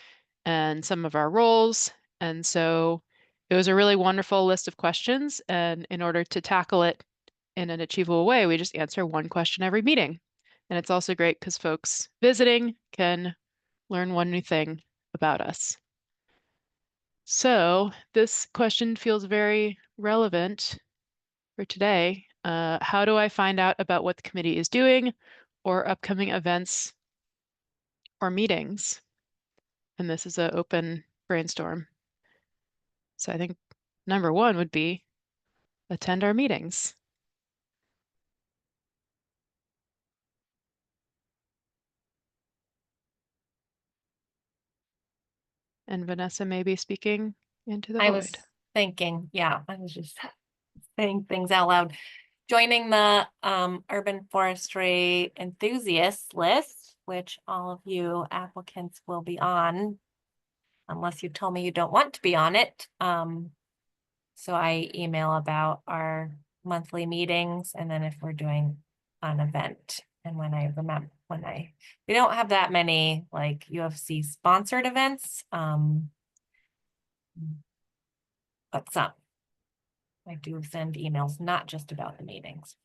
and some of our roles. And so it was a really wonderful list of questions. And in order to tackle it in an achievable way, we just answer one question every meeting. And it's also great because folks visiting can learn one new thing about us. So this question feels very relevant for today. How do I find out about what the committee is doing or upcoming events or meetings? And this is an open brainstorm. So I think number one would be attend our meetings. And Vanessa may be speaking into the void. I was thinking, yeah, I was just saying things out loud. Joining the urban forestry enthusiast list, which all of you applicants will be on, unless you tell me you don't want to be on it. So I email about our monthly meetings, and then if we're doing an event, and when I remember, we don't have that many like UFC sponsored events, but some. I do send emails, not just about the meetings.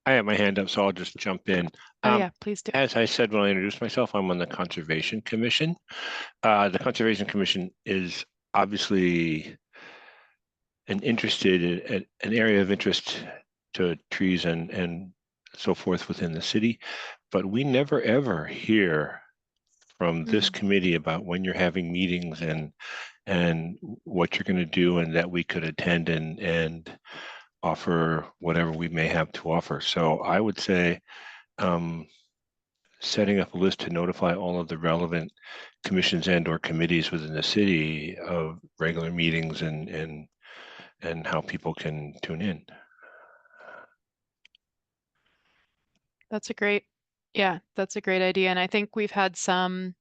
I have my hand up, so I'll just jump in. Oh yeah, please do. As I said when I introduced myself, I'm on the Conservation Commission. The Conservation Commission is obviously an area of interest to trees and so forth within the city, but we never ever hear from this committee about when you're having meetings and what you're going to do, and that we could attend and offer whatever we may have to offer. So I would say setting up a list to notify all of the relevant commissions and or committees within the city of regular meetings and how people can tune in. That's a great, yeah, that's a great idea. And I think we've had some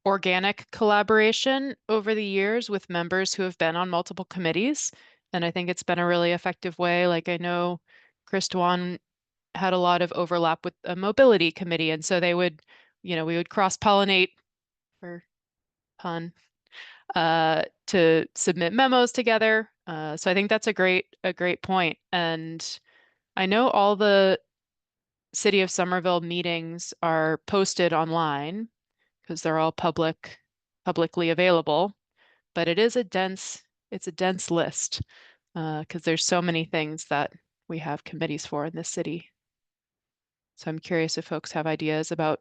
organic collaboration over the years with members who have been on multiple committees. And I think it's been a really effective way. Like I know Chris Dwan had a lot of overlap with a mobility committee. And so they would, we would cross-pollinate, for pun, to submit memos together. So I think that's a great point. And I know all the City of Somerville meetings are posted online because they're all publicly available, but it's a dense list because there's so many things that we have committees for in this city. So I'm curious if folks have ideas about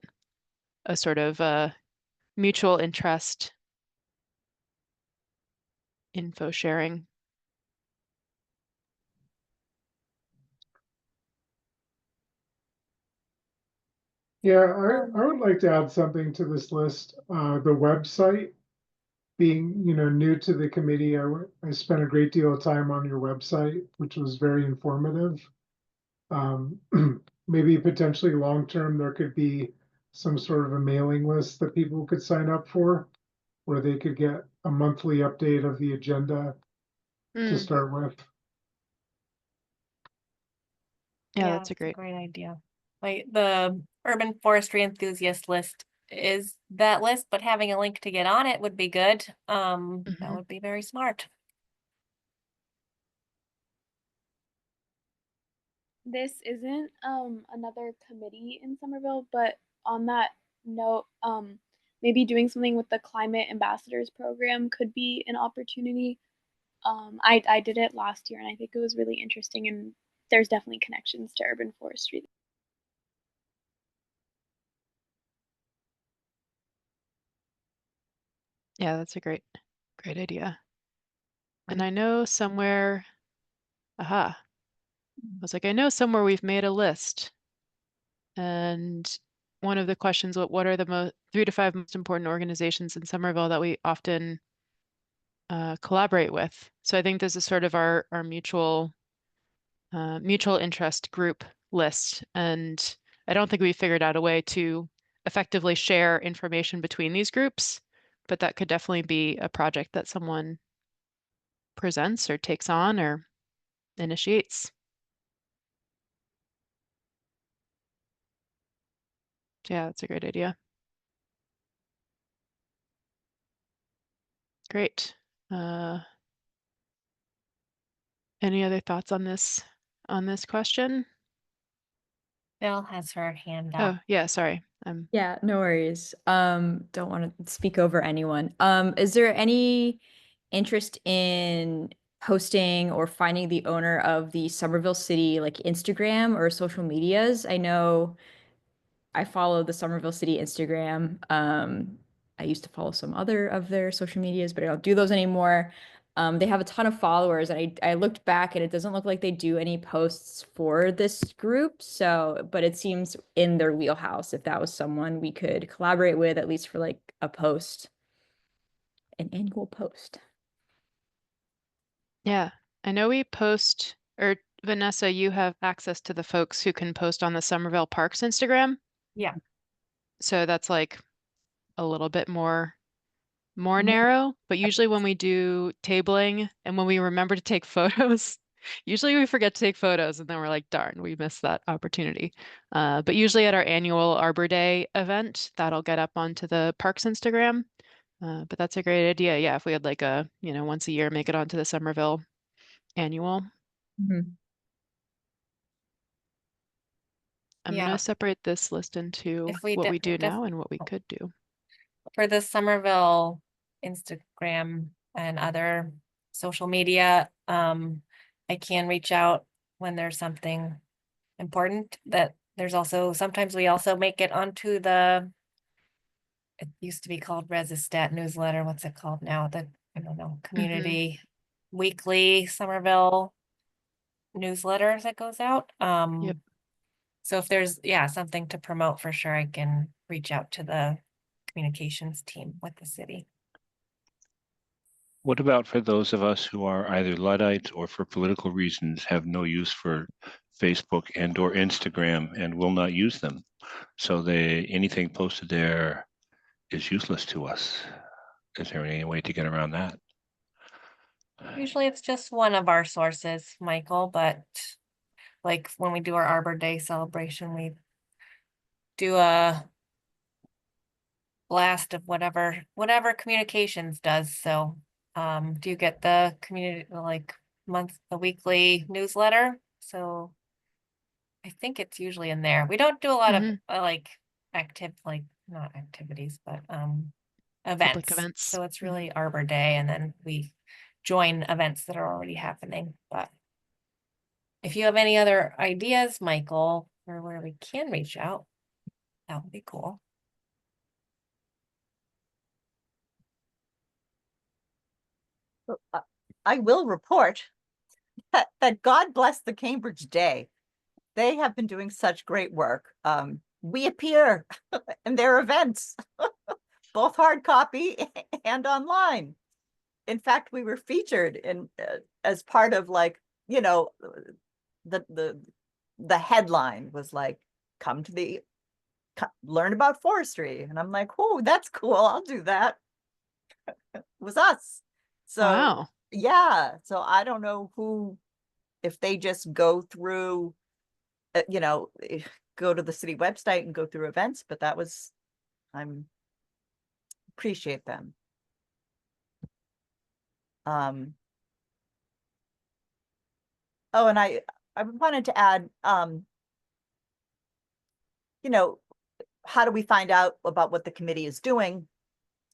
a sort of mutual interest info sharing. Yeah, I would like to add something to this list. The website, being new to the committee, I spent a great deal of time on your website, which was very informative. Maybe potentially long term there could be some sort of a mailing list that people could sign up for, where they could get a monthly update of the agenda to start with. Yeah, that's a great idea. Like the urban forestry enthusiast list is that list, but having a link to get on it would be good. That would be very smart. This isn't another committee in Somerville, but on that note, maybe doing something with the climate ambassadors program could be an opportunity. I did it last year and I think it was really interesting, and there's definitely connections to urban forestry. Yeah, that's a great idea. And I know somewhere, I was like, I know somewhere we've made a list. And one of the questions, what are the 3 to 5 most important organizations in Somerville that we often collaborate with? So I think this is sort of our mutual interest group list. And I don't think we figured out a way to effectively share information between these groups, but that could definitely be a project that someone presents or takes on or initiates. Yeah, that's a great idea. Great. Any other thoughts on this question? Bill has her hand up. Oh, yeah, sorry. Yeah, no worries. Don't want to speak over anyone. Is there any interest in posting or finding the owner of the Somerville City like Instagram or social medias? I know I follow the Somerville City Instagram. I used to follow some other of their social medias, but I don't do those anymore. They have a ton of followers, and I looked back and it doesn't look like they do any posts for this group. So, but it seems in their wheelhouse if that was someone we could collaborate with, at least for like a post, an annual post. Yeah, I know we post, or Vanessa, you have access to the folks who can post on the Somerville Parks Instagram. Yeah. So that's like a little bit more narrow, but usually when we do tabling and when we remember to take photos, usually we forget to take photos and then we're like, darn, we missed that opportunity. But usually at our annual Arbor Day event, that'll get up onto the parks Instagram. But that's a great idea. Yeah, if we had like a, once a year, make it onto the Somerville annual. I'm Yeah. gonna separate this list into If we what we do def- now and what we could do. for the Somerville Instagram and other social media, I can reach out when there's something important. That there's also, sometimes we also make it onto the, it used to be called Resistat newsletter. What's it called now? I don't know, community weekly Somerville newsletters that goes out. Yep. So if there's, something to promote, for sure, I can reach out to the communications team with the city. What about for those of us who are either Luddites or for political reasons have no use for Facebook and or Instagram and will not use them? So anything posted there is useless to us. Is there any way to get around that? Usually it's just one of our sources, Michael, but like when we do our Arbor Day celebration, we do a blast of whatever communications does. So do you get the community, like the weekly newsletter? So I think it's usually in there. We don't do a lot of not activities, but Public events. events. So it's really Arbor Day, and then we join events that are already happening. But if you have any other ideas, Michael, for where we can reach out, that would be cool. I will report that God bless the Cambridge Day. They have been doing such great work. We appear in their events, both hard copy and online. In fact, we were featured in as part of, like, you know, the headline was like, come to learn about forestry. And I'm like, oh, that's cool. I'll do that. It was us. So wow. Yeah. So I don't know if they just go through, go to the city website and go through events, but appreciate them. Oh, and I wanted to add, how do we find out about what the committee is doing?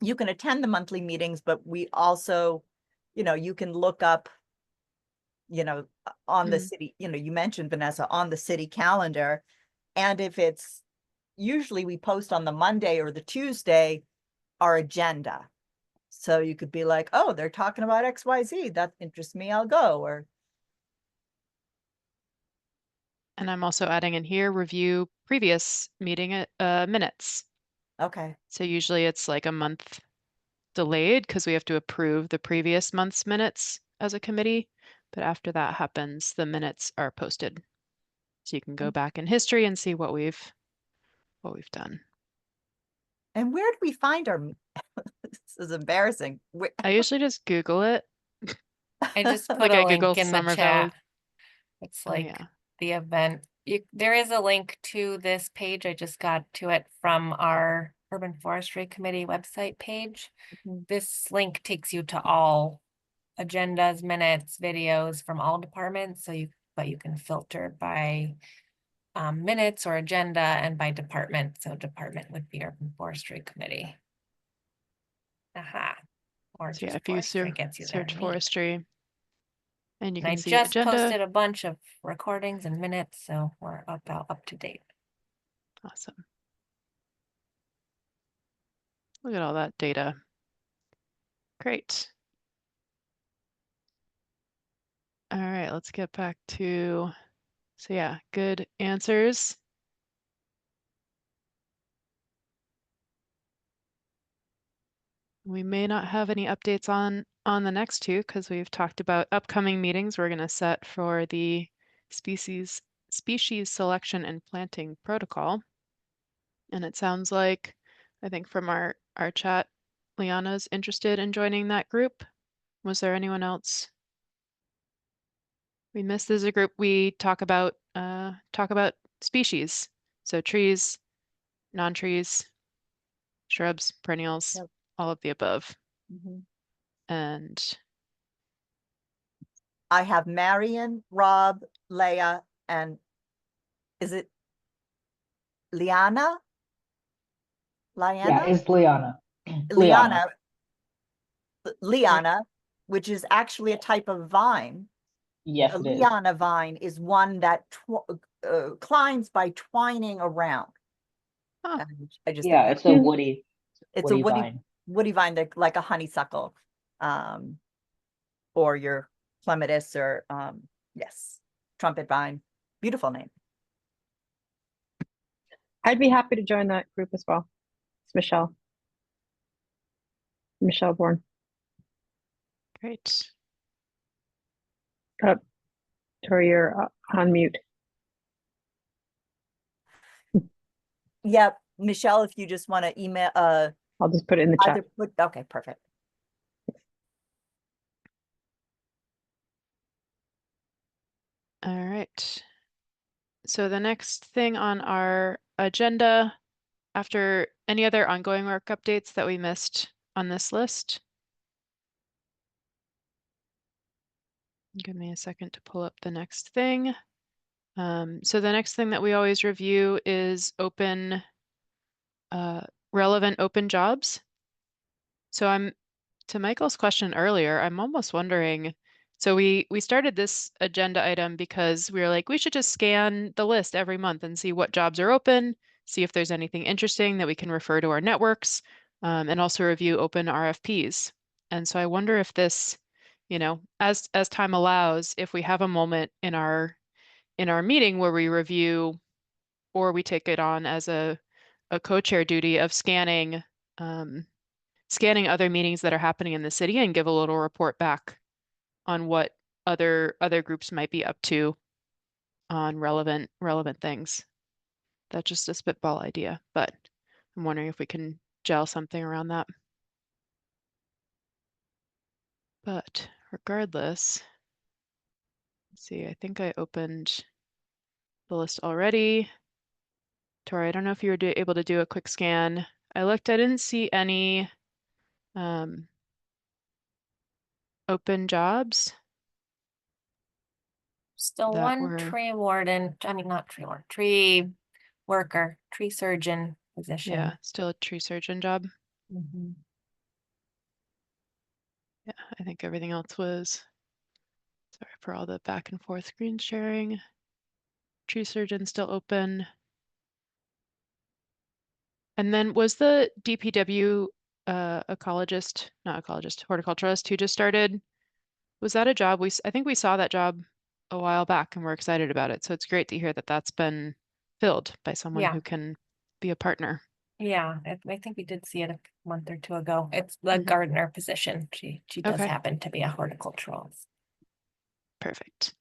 You can attend the monthly meetings, but we also, you can look up, on the city, you mentioned, Vanessa, on the city calendar. And if it's, usually we post on the Monday or the Tuesday, our agenda. So you could be like, oh, they're talking about XYZ. That interests me. I'll go. And I'm also adding in here, review previous meeting minutes. Okay. So usually it's like a month delayed because we have to approve the previous month's minutes as a committee. But after that happens, the minutes are posted. So you can go back in history and see what we've done. And where do we find our, this is embarrassing. I usually just Google it. I just put Like a I link Google in the Somerville. chat. It's Oh, like yeah. the event. There is a link to this page. I just got to it from our Urban Forestry Committee website page. This link takes you to all agendas, minutes, videos from all departments. But you can filter by minutes or agenda and by department. So department would be Urban Forestry Committee. Aha. Or So yeah, just if you forestry gets you there. search Neat. forestry, and you And can I see just agenda. posted a bunch of recordings and minutes, so we're about up to date. Awesome. Look at all that data. Great. All right, let's get back to, so yeah, good answers. We may not have any updates on the next two because we've talked about upcoming meetings we're going to set for the species selection and planting protocol. And it sounds like, I think from our chat, Liana's interested in joining that group. Was there anyone else we missed? This is a group we talk about species. So trees, non-trees, shrubs, perennials, all of the above. And I have Marion, Rob, Leah, and is it Liana? Yeah, it's Liana. Liana, Right. Liana, which is actually a type of vine. Yes, A it is. liana vine is one that climbs by twining around. Huh. I just Yeah, think it's a woody. it's a vine. woody vine that like a honeysuckle, or your clematis, or yes, trumpet vine. Beautiful name. I'd be happy to join that group as well. It's Michelle Bourne. Great. Tori, you're on mute. Yeah, Michelle, if you just want to email, I'll just put it in the chat. Okay, perfect. All right. So the next thing on our agenda, after any other ongoing work updates that we missed on this list. Give me a second to pull up the next thing. So the next thing that we always review is relevant open jobs. So to Michael's question earlier, I'm almost wondering, so we started this agenda item because we were like, we should just scan the list every month and see what jobs are open, see if there's anything interesting that we can refer to our networks, and also review open RFPs. And so I wonder if this, as time allows, if we have a moment in our meeting where we review, or we take it on as a co-chair duty of scanning other meetings that are happening in the city and give a little report back on what other groups might be up to on relevant things. That's just a spitball idea, but I'm wondering if we can gel something around that. But regardless, let's see, I think I opened the list already. Tori, I don't know if you were able to do a quick scan. I looked, I didn't see any open jobs. Still that one were, tree warden, I mean, not tree warden, tree worker, tree surgeon position. yeah, still a tree surgeon job. Mhm. Yeah, I think everything else was, sorry for all the back and forth screen sharing. Tree surgeon still open. And then was the DPW horticulturalist who just started, was that a job I think we saw that job a while back and we're excited about it. So it's great to hear that that's been filled by someone Yeah. who can be a partner. Yeah, I think we did see it a month or two ago. It's the gardener position. She does Okay. happen to be a horticulturalist. Perfect.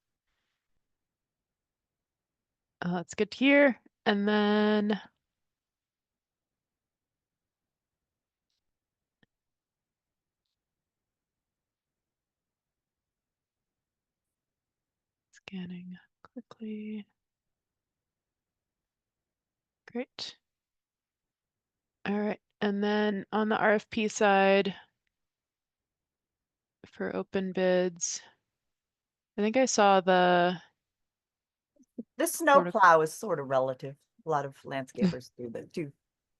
That's good to hear. And then scanning quickly. Great. All right. And then on the RFP side for open bids, I think I saw the snow plow is sort of relative. A lot of landscapers do that too.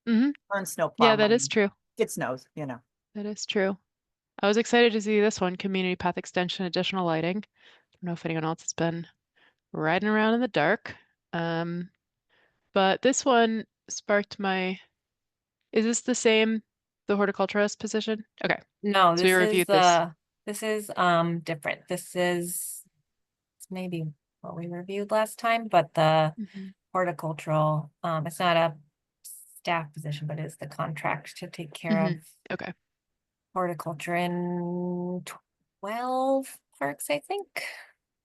Earn snow plow. Yeah, that is true. It snows, That is true. I was excited to see this one, community path extension, additional lighting. I don't know if anyone else has been riding around in the dark. But this one sparked is this the same, the horticulturalist position? Okay. No, So we reviewed this. This is different. This is maybe what we reviewed last time, but the horticultural, it's not a staff position, but it's the contract to take care of Okay. horticulture in 12 parks, I think.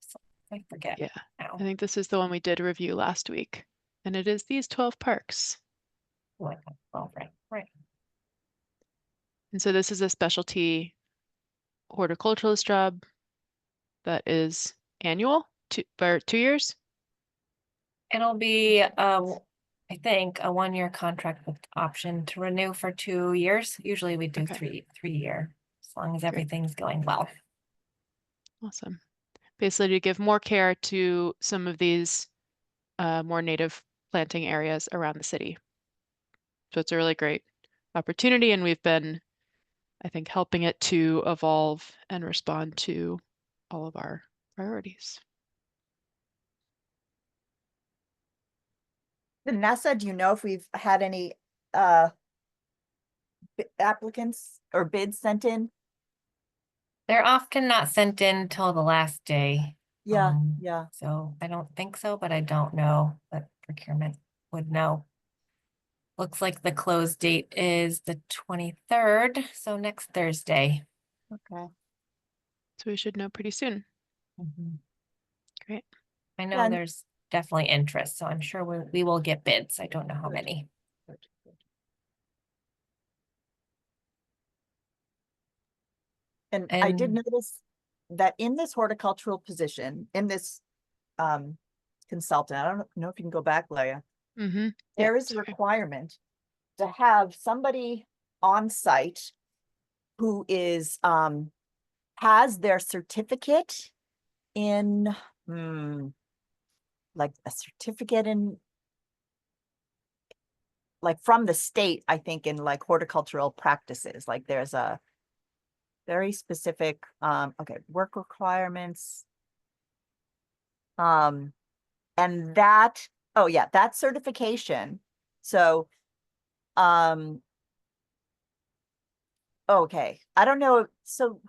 So, I forget. Yeah. now. I think this is the one we did review last week. And it is these 12 parks. Oh, right. And so this is a specialty horticulturalist job that is annual for 2 years. It'll be, I think, a 1-year contract with option to renew for 2 years. Usually we do 3-year, as long as everything's going well. Awesome. Basically to give more care to some of these more native planting areas around the city. So it's a really great opportunity, and we've been, I think, helping it to evolve and respond to all of our priorities. Vanessa, do you know if we've had any applicants or bids sent in? They're often not sent in till the last day. Yeah, Um, yeah. So I don't think so, but I don't know, but procurement would know. Looks like the close date is the 23rd, so next Thursday. Okay. So we should know pretty soon. Great. I know Done. there's definitely interest, so I'm sure we will get bids. I don't know how many. And I did And- notice that in this horticultural position, in this consultant, I don't know if you can go back, Leah. Mm-hmm. There is a requirement to have somebody on site who is has their certificate in like a certificate in like from the state, I think, in like horticultural practices. Like there's a very specific okay, work requirements. And that, oh yeah, that certification. So okay, I don't know. So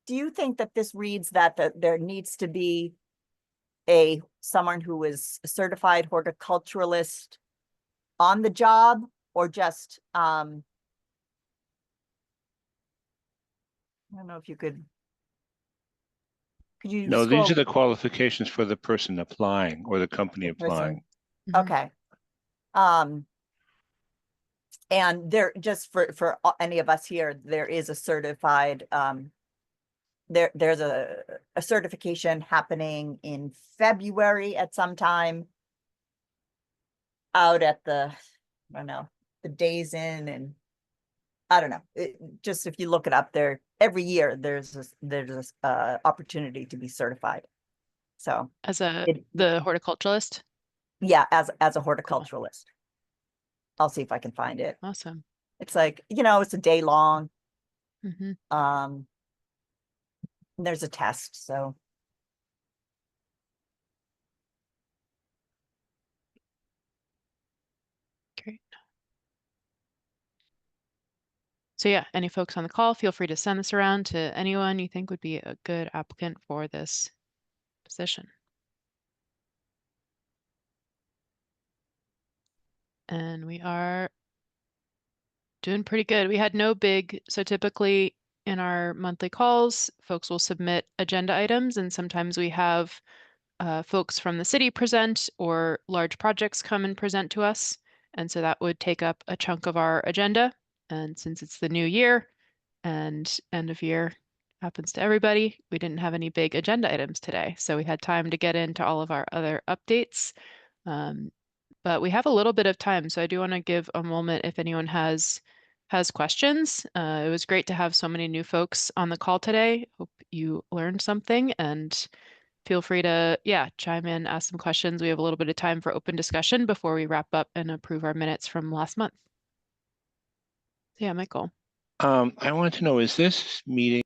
do you think that this reads that there needs to be someone who is a certified horticulturalist on the job, or just I don't know if you could you No, these scroll are the qualifications for the person applying or the company the person? applying. Okay. And there, just for any of us here, there is a certified there's a certification happening in February at some time out at the, I don't know, the Days Inn, and I don't know. Just if you look it up there, every year there's this opportunity to be certified. So As the horticulturalist? Yeah, as a horticulturalist. Cool. I'll see if I can find it. Awesome. It's like, it's a day long. Mm-hmm. There's a test, so. Great. So yeah, any folks on the call, feel free to send this around to anyone you think would be a good applicant for this position. And we are doing pretty good. We had no big, so typically in our monthly calls, folks will submit agenda items, and sometimes we have folks from the city present or large projects come and present to us. And so that would take up a chunk of our agenda. And since it's the new year and end of year happens to everybody, we didn't have any big agenda items today. So we had time to get into all of our other updates. But we have a little bit of time, so I do want to give a moment if anyone has questions. It was great to have so many new folks on the call today. Hope you learned something, and feel free to, chime in, ask some questions. We have a little bit of time for open discussion before we wrap up and approve our minutes from last month. Yeah, Michael. I want to know, is this meeting?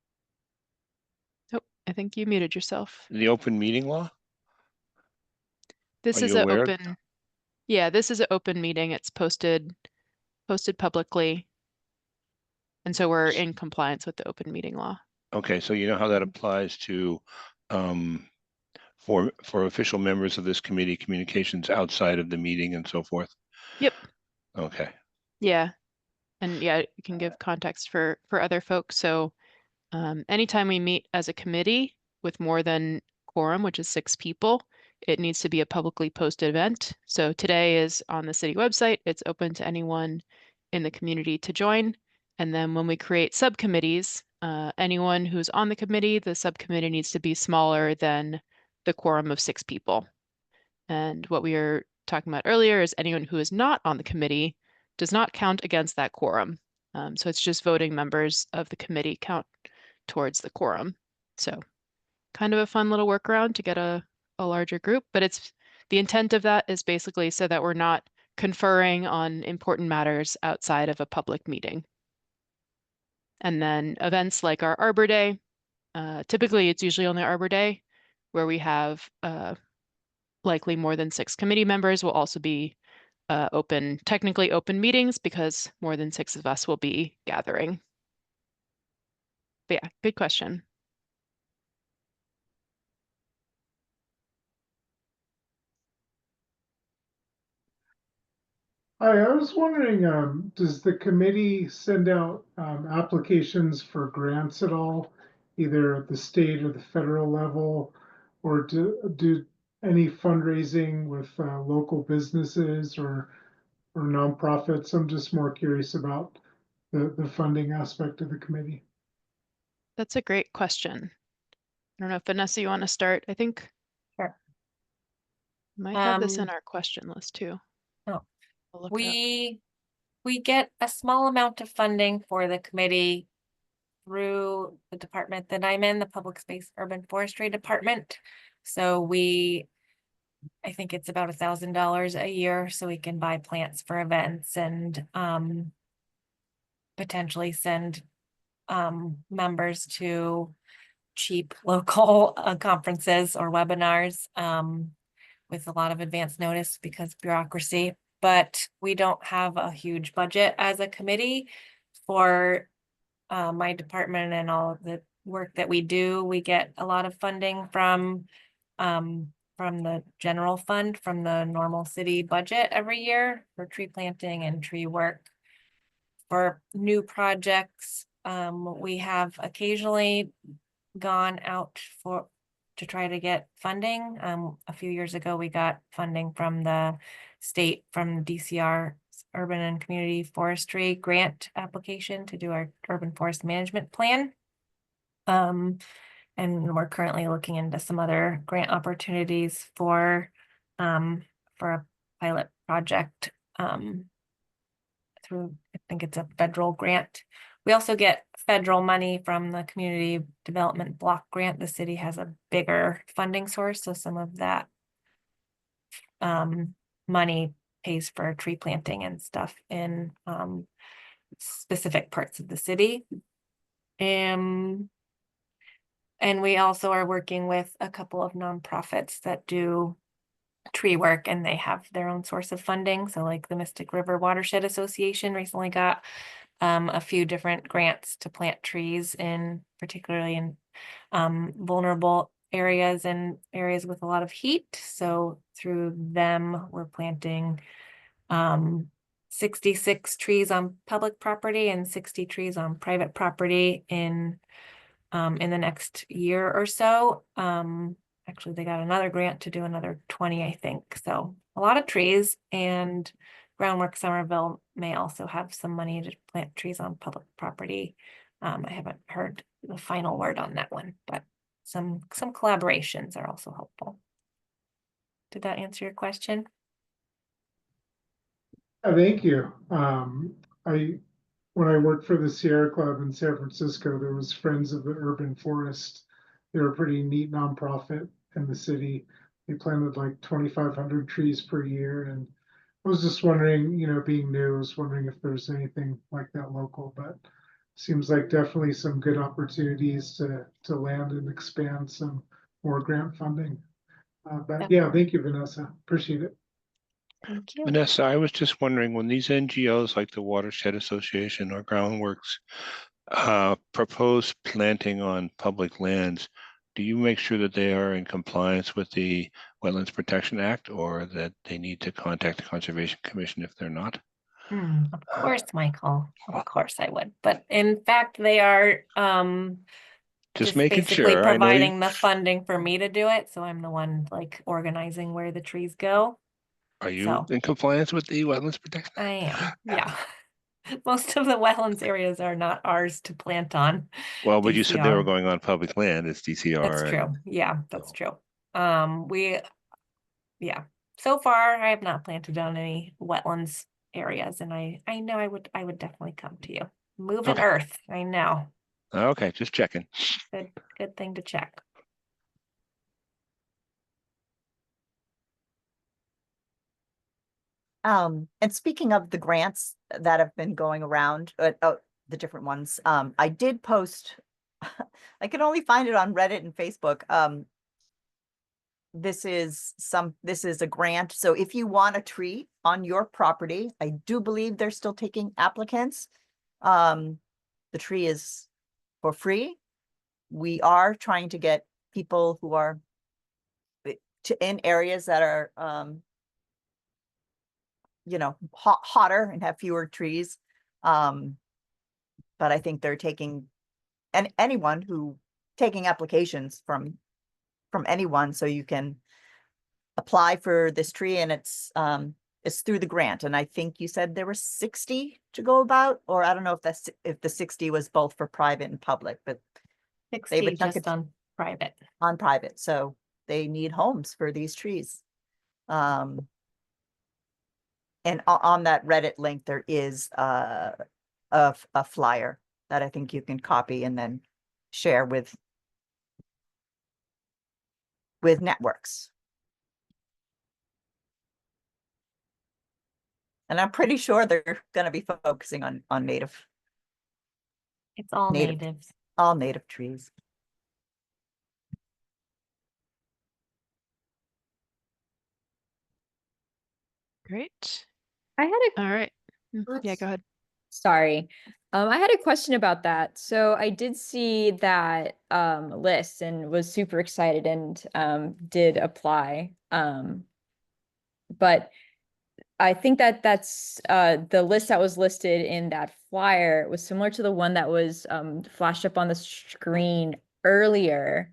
Oh, I think you muted yourself. The open meeting law? This is an open, this is an open meeting. It's posted publicly. And so we're in compliance with the open meeting law. Okay, so you know how that applies to for official members of this committee, communications outside of the meeting and so forth? Yep. Okay. Yeah. And you can give context for other folks. So anytime we meet as a committee with more than quorum, which is 6 people, it needs to be a publicly posted event. So today is on the city website. It's open to anyone in the community to join. And then when we create subcommittees, anyone who's on the committee, the subcommittee needs to be smaller than the quorum of 6 people. And what we were talking about earlier is anyone who is not on the committee does not count against that quorum. So it's just voting members of the committee count towards the quorum. So kind of a fun little workaround to get a larger group, but The intent of that is basically so that we're not conferring on important matters outside of a public meeting. And then events like our Arbor Day, typically it's usually only Arbor Day, where we have likely more than 6 committee members, will also be technically open meetings because more than 6 of us will be gathering. But yeah, good question. Hi, I was wondering, does the committee send out applications for grants at all, either at the state or the federal level, or do any fundraising with local businesses or nonprofits? I'm just more curious about the funding aspect of the committee. That's a great question. I don't know if Vanessa, you want to start? I think Sure. might have this in our question list too. Oh, I'll look it up. we get a small amount of funding for the committee through the department that I'm in, the Public Space Urban Forestry Department. So I think it's about $1,000 a year, so we can buy plants for events and potentially send members to cheap local conferences or webinars with a lot of advance notice because bureaucracy. But we don't have a huge budget as a committee for my department and all of the work that we do. We get a lot of funding from the general fund, from the normal city budget every year for tree planting and tree work. For new projects, we have occasionally gone out to try to get funding. A few years ago, we got funding from the state, from DCR Urban and Community Forestry grant application to do our urban forest management plan. And we're currently looking into some other grant opportunities for a pilot project through, I think it's a federal grant. We also get federal money from the Community Development Block Grant. The city has a bigger funding source, so some of that money pays for tree planting and stuff in specific parts of the city. And we also are working with a couple of nonprofits that do tree work, and they have their own source of funding. So like the Mystic River Watershed Association recently got a few different grants to plant trees particularly in vulnerable areas and areas with a lot of heat. So through them, we're planting 66 trees on public property and 60 trees on private property in the next year or so. Actually, they got another grant to do another 20, I think. So a lot of trees, and Groundwork Somerville may also have some money to plant trees on public property. I haven't heard the final word on that one, but some collaborations are also helpful. Did that answer your question? Thank you. When I worked for the Sierra Club in San Francisco, there was Friends of the Urban Forest. They're a pretty neat nonprofit in the city. They planted like 2,500 trees per year. And I was just wondering, being new, I was wondering if there's anything like that local, but seems like definitely some good opportunities to land and expand some more grant funding. But yeah, thank you, Vanessa. Appreciate it. Thank you. Vanessa, I was just wondering, when these NGOs like the Watershed Association or Groundworks propose planting on public lands, do you make sure that they are in compliance with the Wetlands Protection Act, or that they need to contact the Conservation Commission if they're not? Of course, Michael. Of course I would. But in fact, they are just making basically sure. providing the funding for me to do it. So I'm the one like organizing where the trees go. Are you in compliance with the Wetlands Protection? I am, yeah. Most of the wetlands areas are not ours to plant on. Well, but you said they were DCR. going on public land. It's DCR. That's true. Yeah, that's true. Yeah. So far, I have not planted on any wetlands areas, and I know I would definitely come to you. Moving earth, I know. Okay, just checking. Good thing to check. And speaking of the grants that have been going around, the different ones, I did post, I can only find it on Reddit and Facebook. This is a grant. So if you want a tree on your property, I do believe they're still taking applicants. The tree is for free. We are trying to get people who are in areas that are, you know, hotter and have fewer trees. But I think they're taking anyone who taking applications from anyone, so you can apply for this tree, and it's through the grant. And I think you said there were 60 to go about, or I don't know if the 60 was both for private and public, but 60 just on private. On private, so they need homes for these trees. And on that Reddit link, there is a flyer that I think you can copy and then share with networks. And I'm pretty sure they're going to be focusing on native. It's all natives. All native trees. Great. I had All right. Yeah, go ahead. Sorry. I had a question about that. So I did see that list and was super excited and did apply. But I think that's the list that was listed in that flyer was similar to the one that was flashed up on the screen earlier.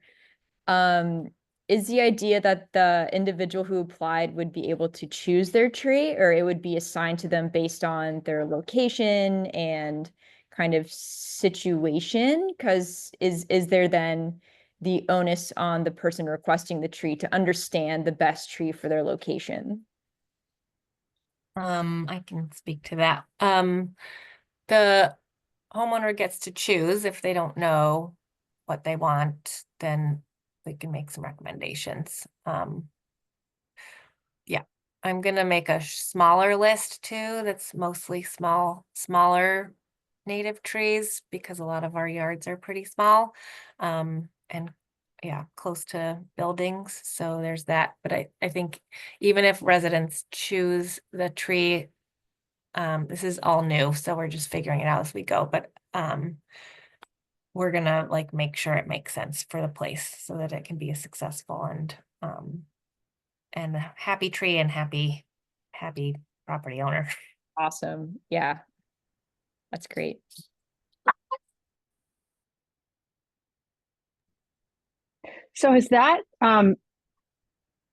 Is the idea that the individual who applied would be able to choose their tree, or it would be assigned to them based on their location and kind of situation? Because is there then the onus on the person requesting the tree to understand the best tree for their location? I can speak to that. The homeowner gets to choose. If they don't know what they want, then we can make some recommendations. Yeah, I'm gonna make a smaller list too. That's mostly smaller native trees, because a lot of our yards are pretty small. And yeah, close to buildings. So there's that. But I think even if residents choose the tree, this is all new, so we're just figuring it out as we go. But we're gonna like make sure it makes sense for the place so that it can be a successful and a happy tree and happy property owner. Awesome. Yeah, that's great. So is that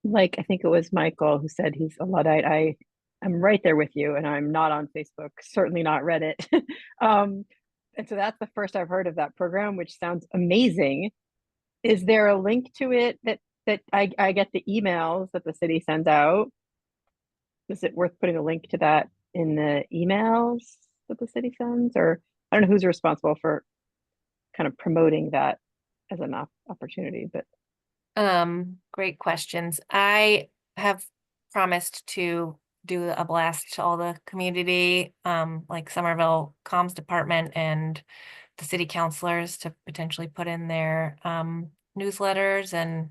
like, I think it was Michael who said he's a Luddite. I'm right there with you, and I'm not on Facebook, certainly not Reddit. And so that's the first I've heard of that program, which sounds amazing. Is there a link to it that I get the emails that the city sends out? Is it worth putting a link to that in the emails that the city sends? Or I don't know who's responsible for kind of promoting that as an opportunity, but Great questions. I have promised to do a blast to all the community, like Somerville Comms Department and the city councilors, to potentially put in their newsletters and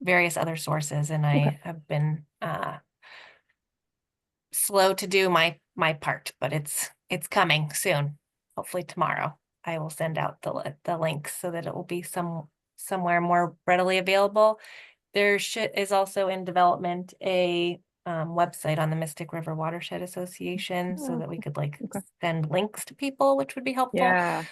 various other sources. And I have been slow to do my part, but it's coming soon. Hopefully tomorrow I will send out the links so that it will be somewhere more readily available. There is also in development a website on the Mystic River Watershed Association, so that we could like send links to people, which would be helpful. Yeah.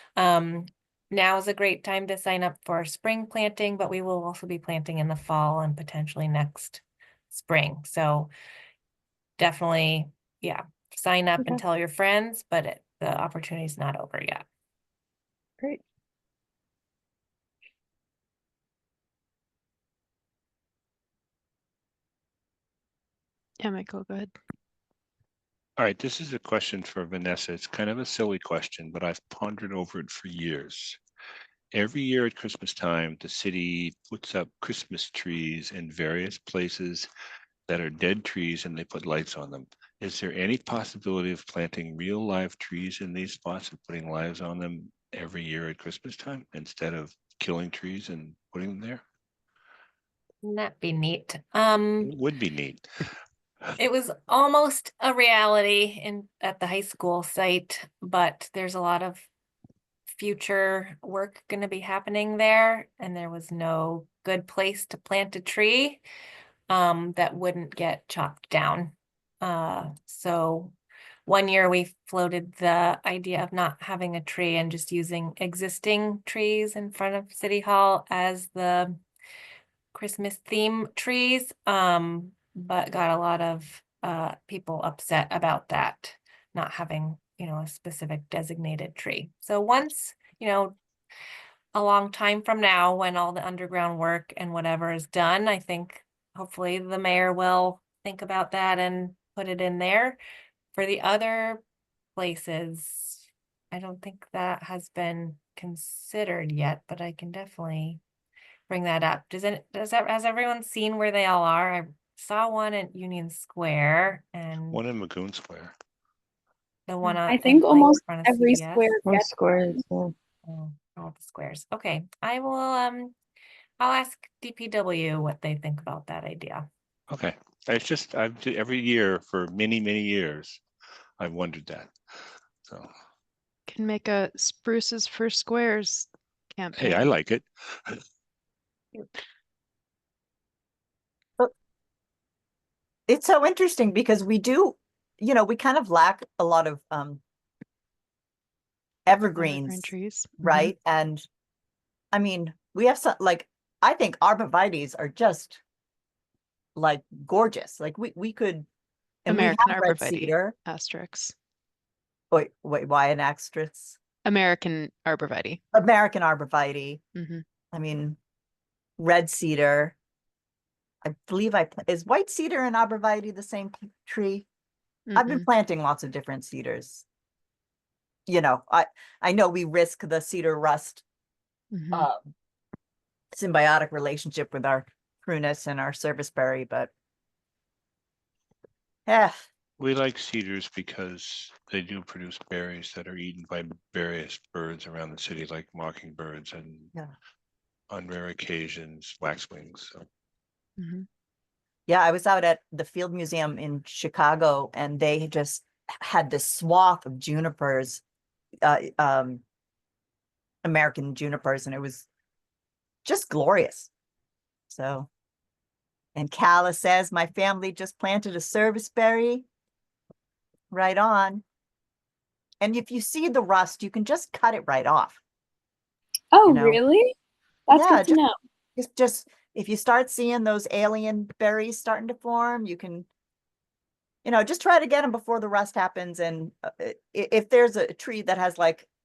Now is a great time to sign up for spring planting, but we will also be planting in the fall and potentially next spring. So definitely, yeah, sign up and tell your friends, but the opportunity is not over yet. Great. Yeah, Michael, go ahead. All right, this is a question for Vanessa. It's kind of a silly question, but I've pondered over it for years. Every year at Christmas time, the city puts up Christmas trees in various places that are dead trees, and they put lights on them. Is there any possibility of planting real live trees in these spots and putting lives on them every year at Christmas time instead of killing trees and putting them there? Wouldn't that be neat? It would be neat. It was almost a reality at the high school site, but there's a lot of future work going to be happening there, and there was no good place to plant a tree that wouldn't get chopped down. So one year we floated the idea of not having a tree and just using existing trees in front of City Hall as the Christmas theme trees, but got a lot of people upset about that, not having, a specific designated tree. So once, a long time from now, when all the underground work and whatever is done, I think hopefully the mayor will think about that and put it in there. For the other places, I don't think that has been considered yet, but I can definitely bring that up. Has everyone seen where they all are? I saw one at Union Square and One in Magoon Square. the one I think almost in front of every CVS. square Most gets squares, yeah. Oh, all the squares. Okay, I will I'll ask DPW what they think about that idea. Okay. It's just, every year for many, many years, I've wondered that. So, Can make a spruces for squares campaign. hey, I like it. It's so interesting because we do, we kind of lack a lot of evergreens, Evergreen trees. right? And I mean, we have some, like, I think arborvitaes are just like gorgeous. Like we could, and American we have red arborvitae cedar. asterisks. Wait, why an asterisk? American arborvitae. American arborvitae. Mhm. I mean, red cedar. I believe is white cedar and arborvitae the same tree? I've been planting lots of different cedars. I know we risk the cedar rust symbiotic relationship with our prunus and our serviceberry, but yeah. We like cedars because they do produce berries that are eaten by various birds around the city, like mockingbirds and on rare occasions, waxwings. So. Yeah, I was out at the Field Museum in Chicago, and they just had this swath of junipers, American junipers, and it was just glorious. So, and Calla says, my family just planted a serviceberry. Right on. And if you see the rust, you can just cut it right off. Oh, really? That's good to know. Just if you start seeing those alien berries starting to form, you can, just try to get them before the rust happens. And if there's a tree that has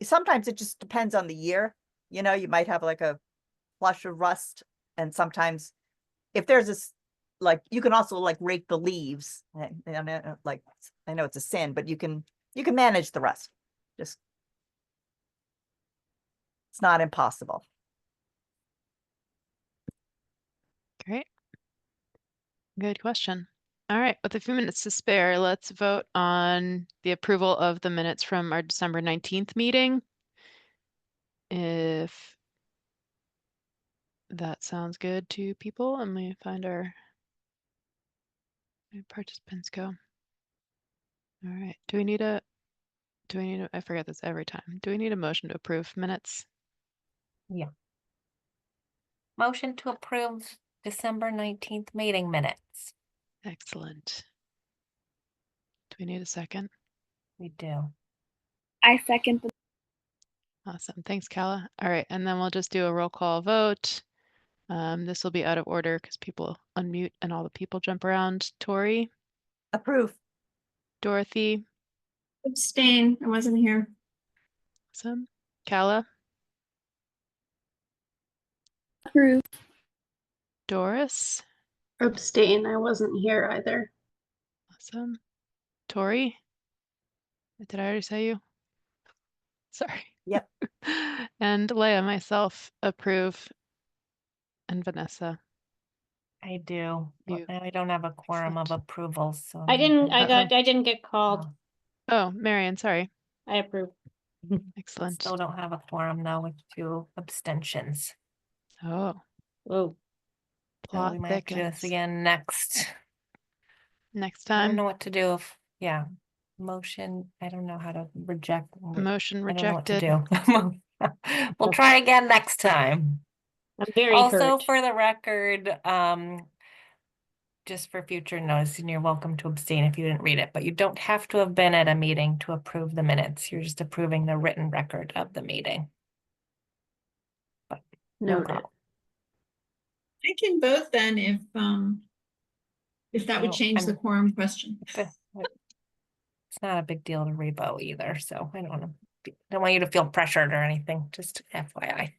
sometimes it just depends on the year. You might have like a flush of rust, and sometimes if there's this, you can also rake the leaves. And I know it's a sin, but you can manage the rust. Just, it's not impossible. Great. Good question. All right, with a few minutes to spare, let's vote on the approval of the minutes from our December 19th meeting. If that sounds good to people, let me find our participants go. All right, I forget this every time. Do we need a motion to approve minutes? Yeah. Motion to approve December 19th meeting minutes. Excellent. Do we need a second? We do. I second. Awesome. Thanks, Calla. All right, and then we'll just do a roll call vote. This will be out of order because people unmute and all the people jump around. Tori? Approve. Dorothy? Abstain. I wasn't here. Awesome. Calla? Approve. Doris? Abstain. I wasn't here either. Awesome. Tori? Did I already say you? Sorry. Yep. And Leah, myself, approve. And Vanessa. I do. But You- I don't have a quorum of Excellent. approval, so. I didn't, I Uh-oh. didn't get called. Oh, Marion, sorry. I approve. Excellent. Still don't have a quorum though with 2 abstentions. Oh, Oh, So plot we might have to do this thickens. again next. Next I don't time, know what to do if, yeah, motion, I don't know how to reject. motion I don't know what to rejected. do. We'll try again next time. I'm very Also, hurt. for the record, just for future notice, and you're welcome to abstain if you didn't read it, but you don't have to have been at a meeting to approve the minutes. You're just approving the written record of the meeting. But no Noted. problem. I can vote then if that would Well, change the I'm- quorum question. It's not a big deal to revote either, so I don't want you to feel pressured or anything, just FYI.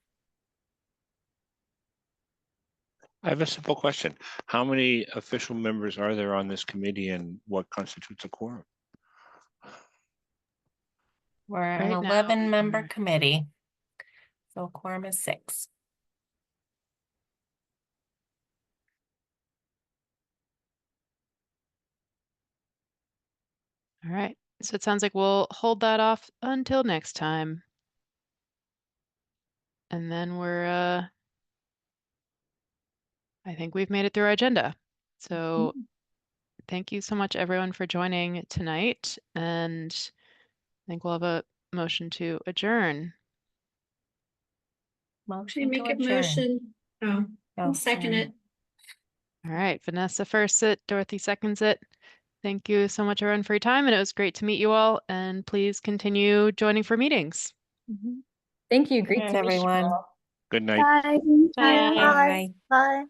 I have a simple question. How many official members are there on this committee and what constitutes a quorum? We're an Right now, 11-member we're- committee, so quorum is 6. All right. So it sounds like we'll hold that off until next time. And then I think we've made it through our agenda. So thank you so much everyone for joining tonight. And I think we'll have a motion to adjourn. Motion Make to a adjourn. motion. Oh, I'll Oh, second sorry. it. All right, Vanessa firsts it, Dorothy seconds it. Thank you so much everyone for your time, and it was great to meet you all. And please continue joining for meetings. Thank you. Great Good to night, meet you everyone. all. Good night. Bye. Bye. Bye. Bye.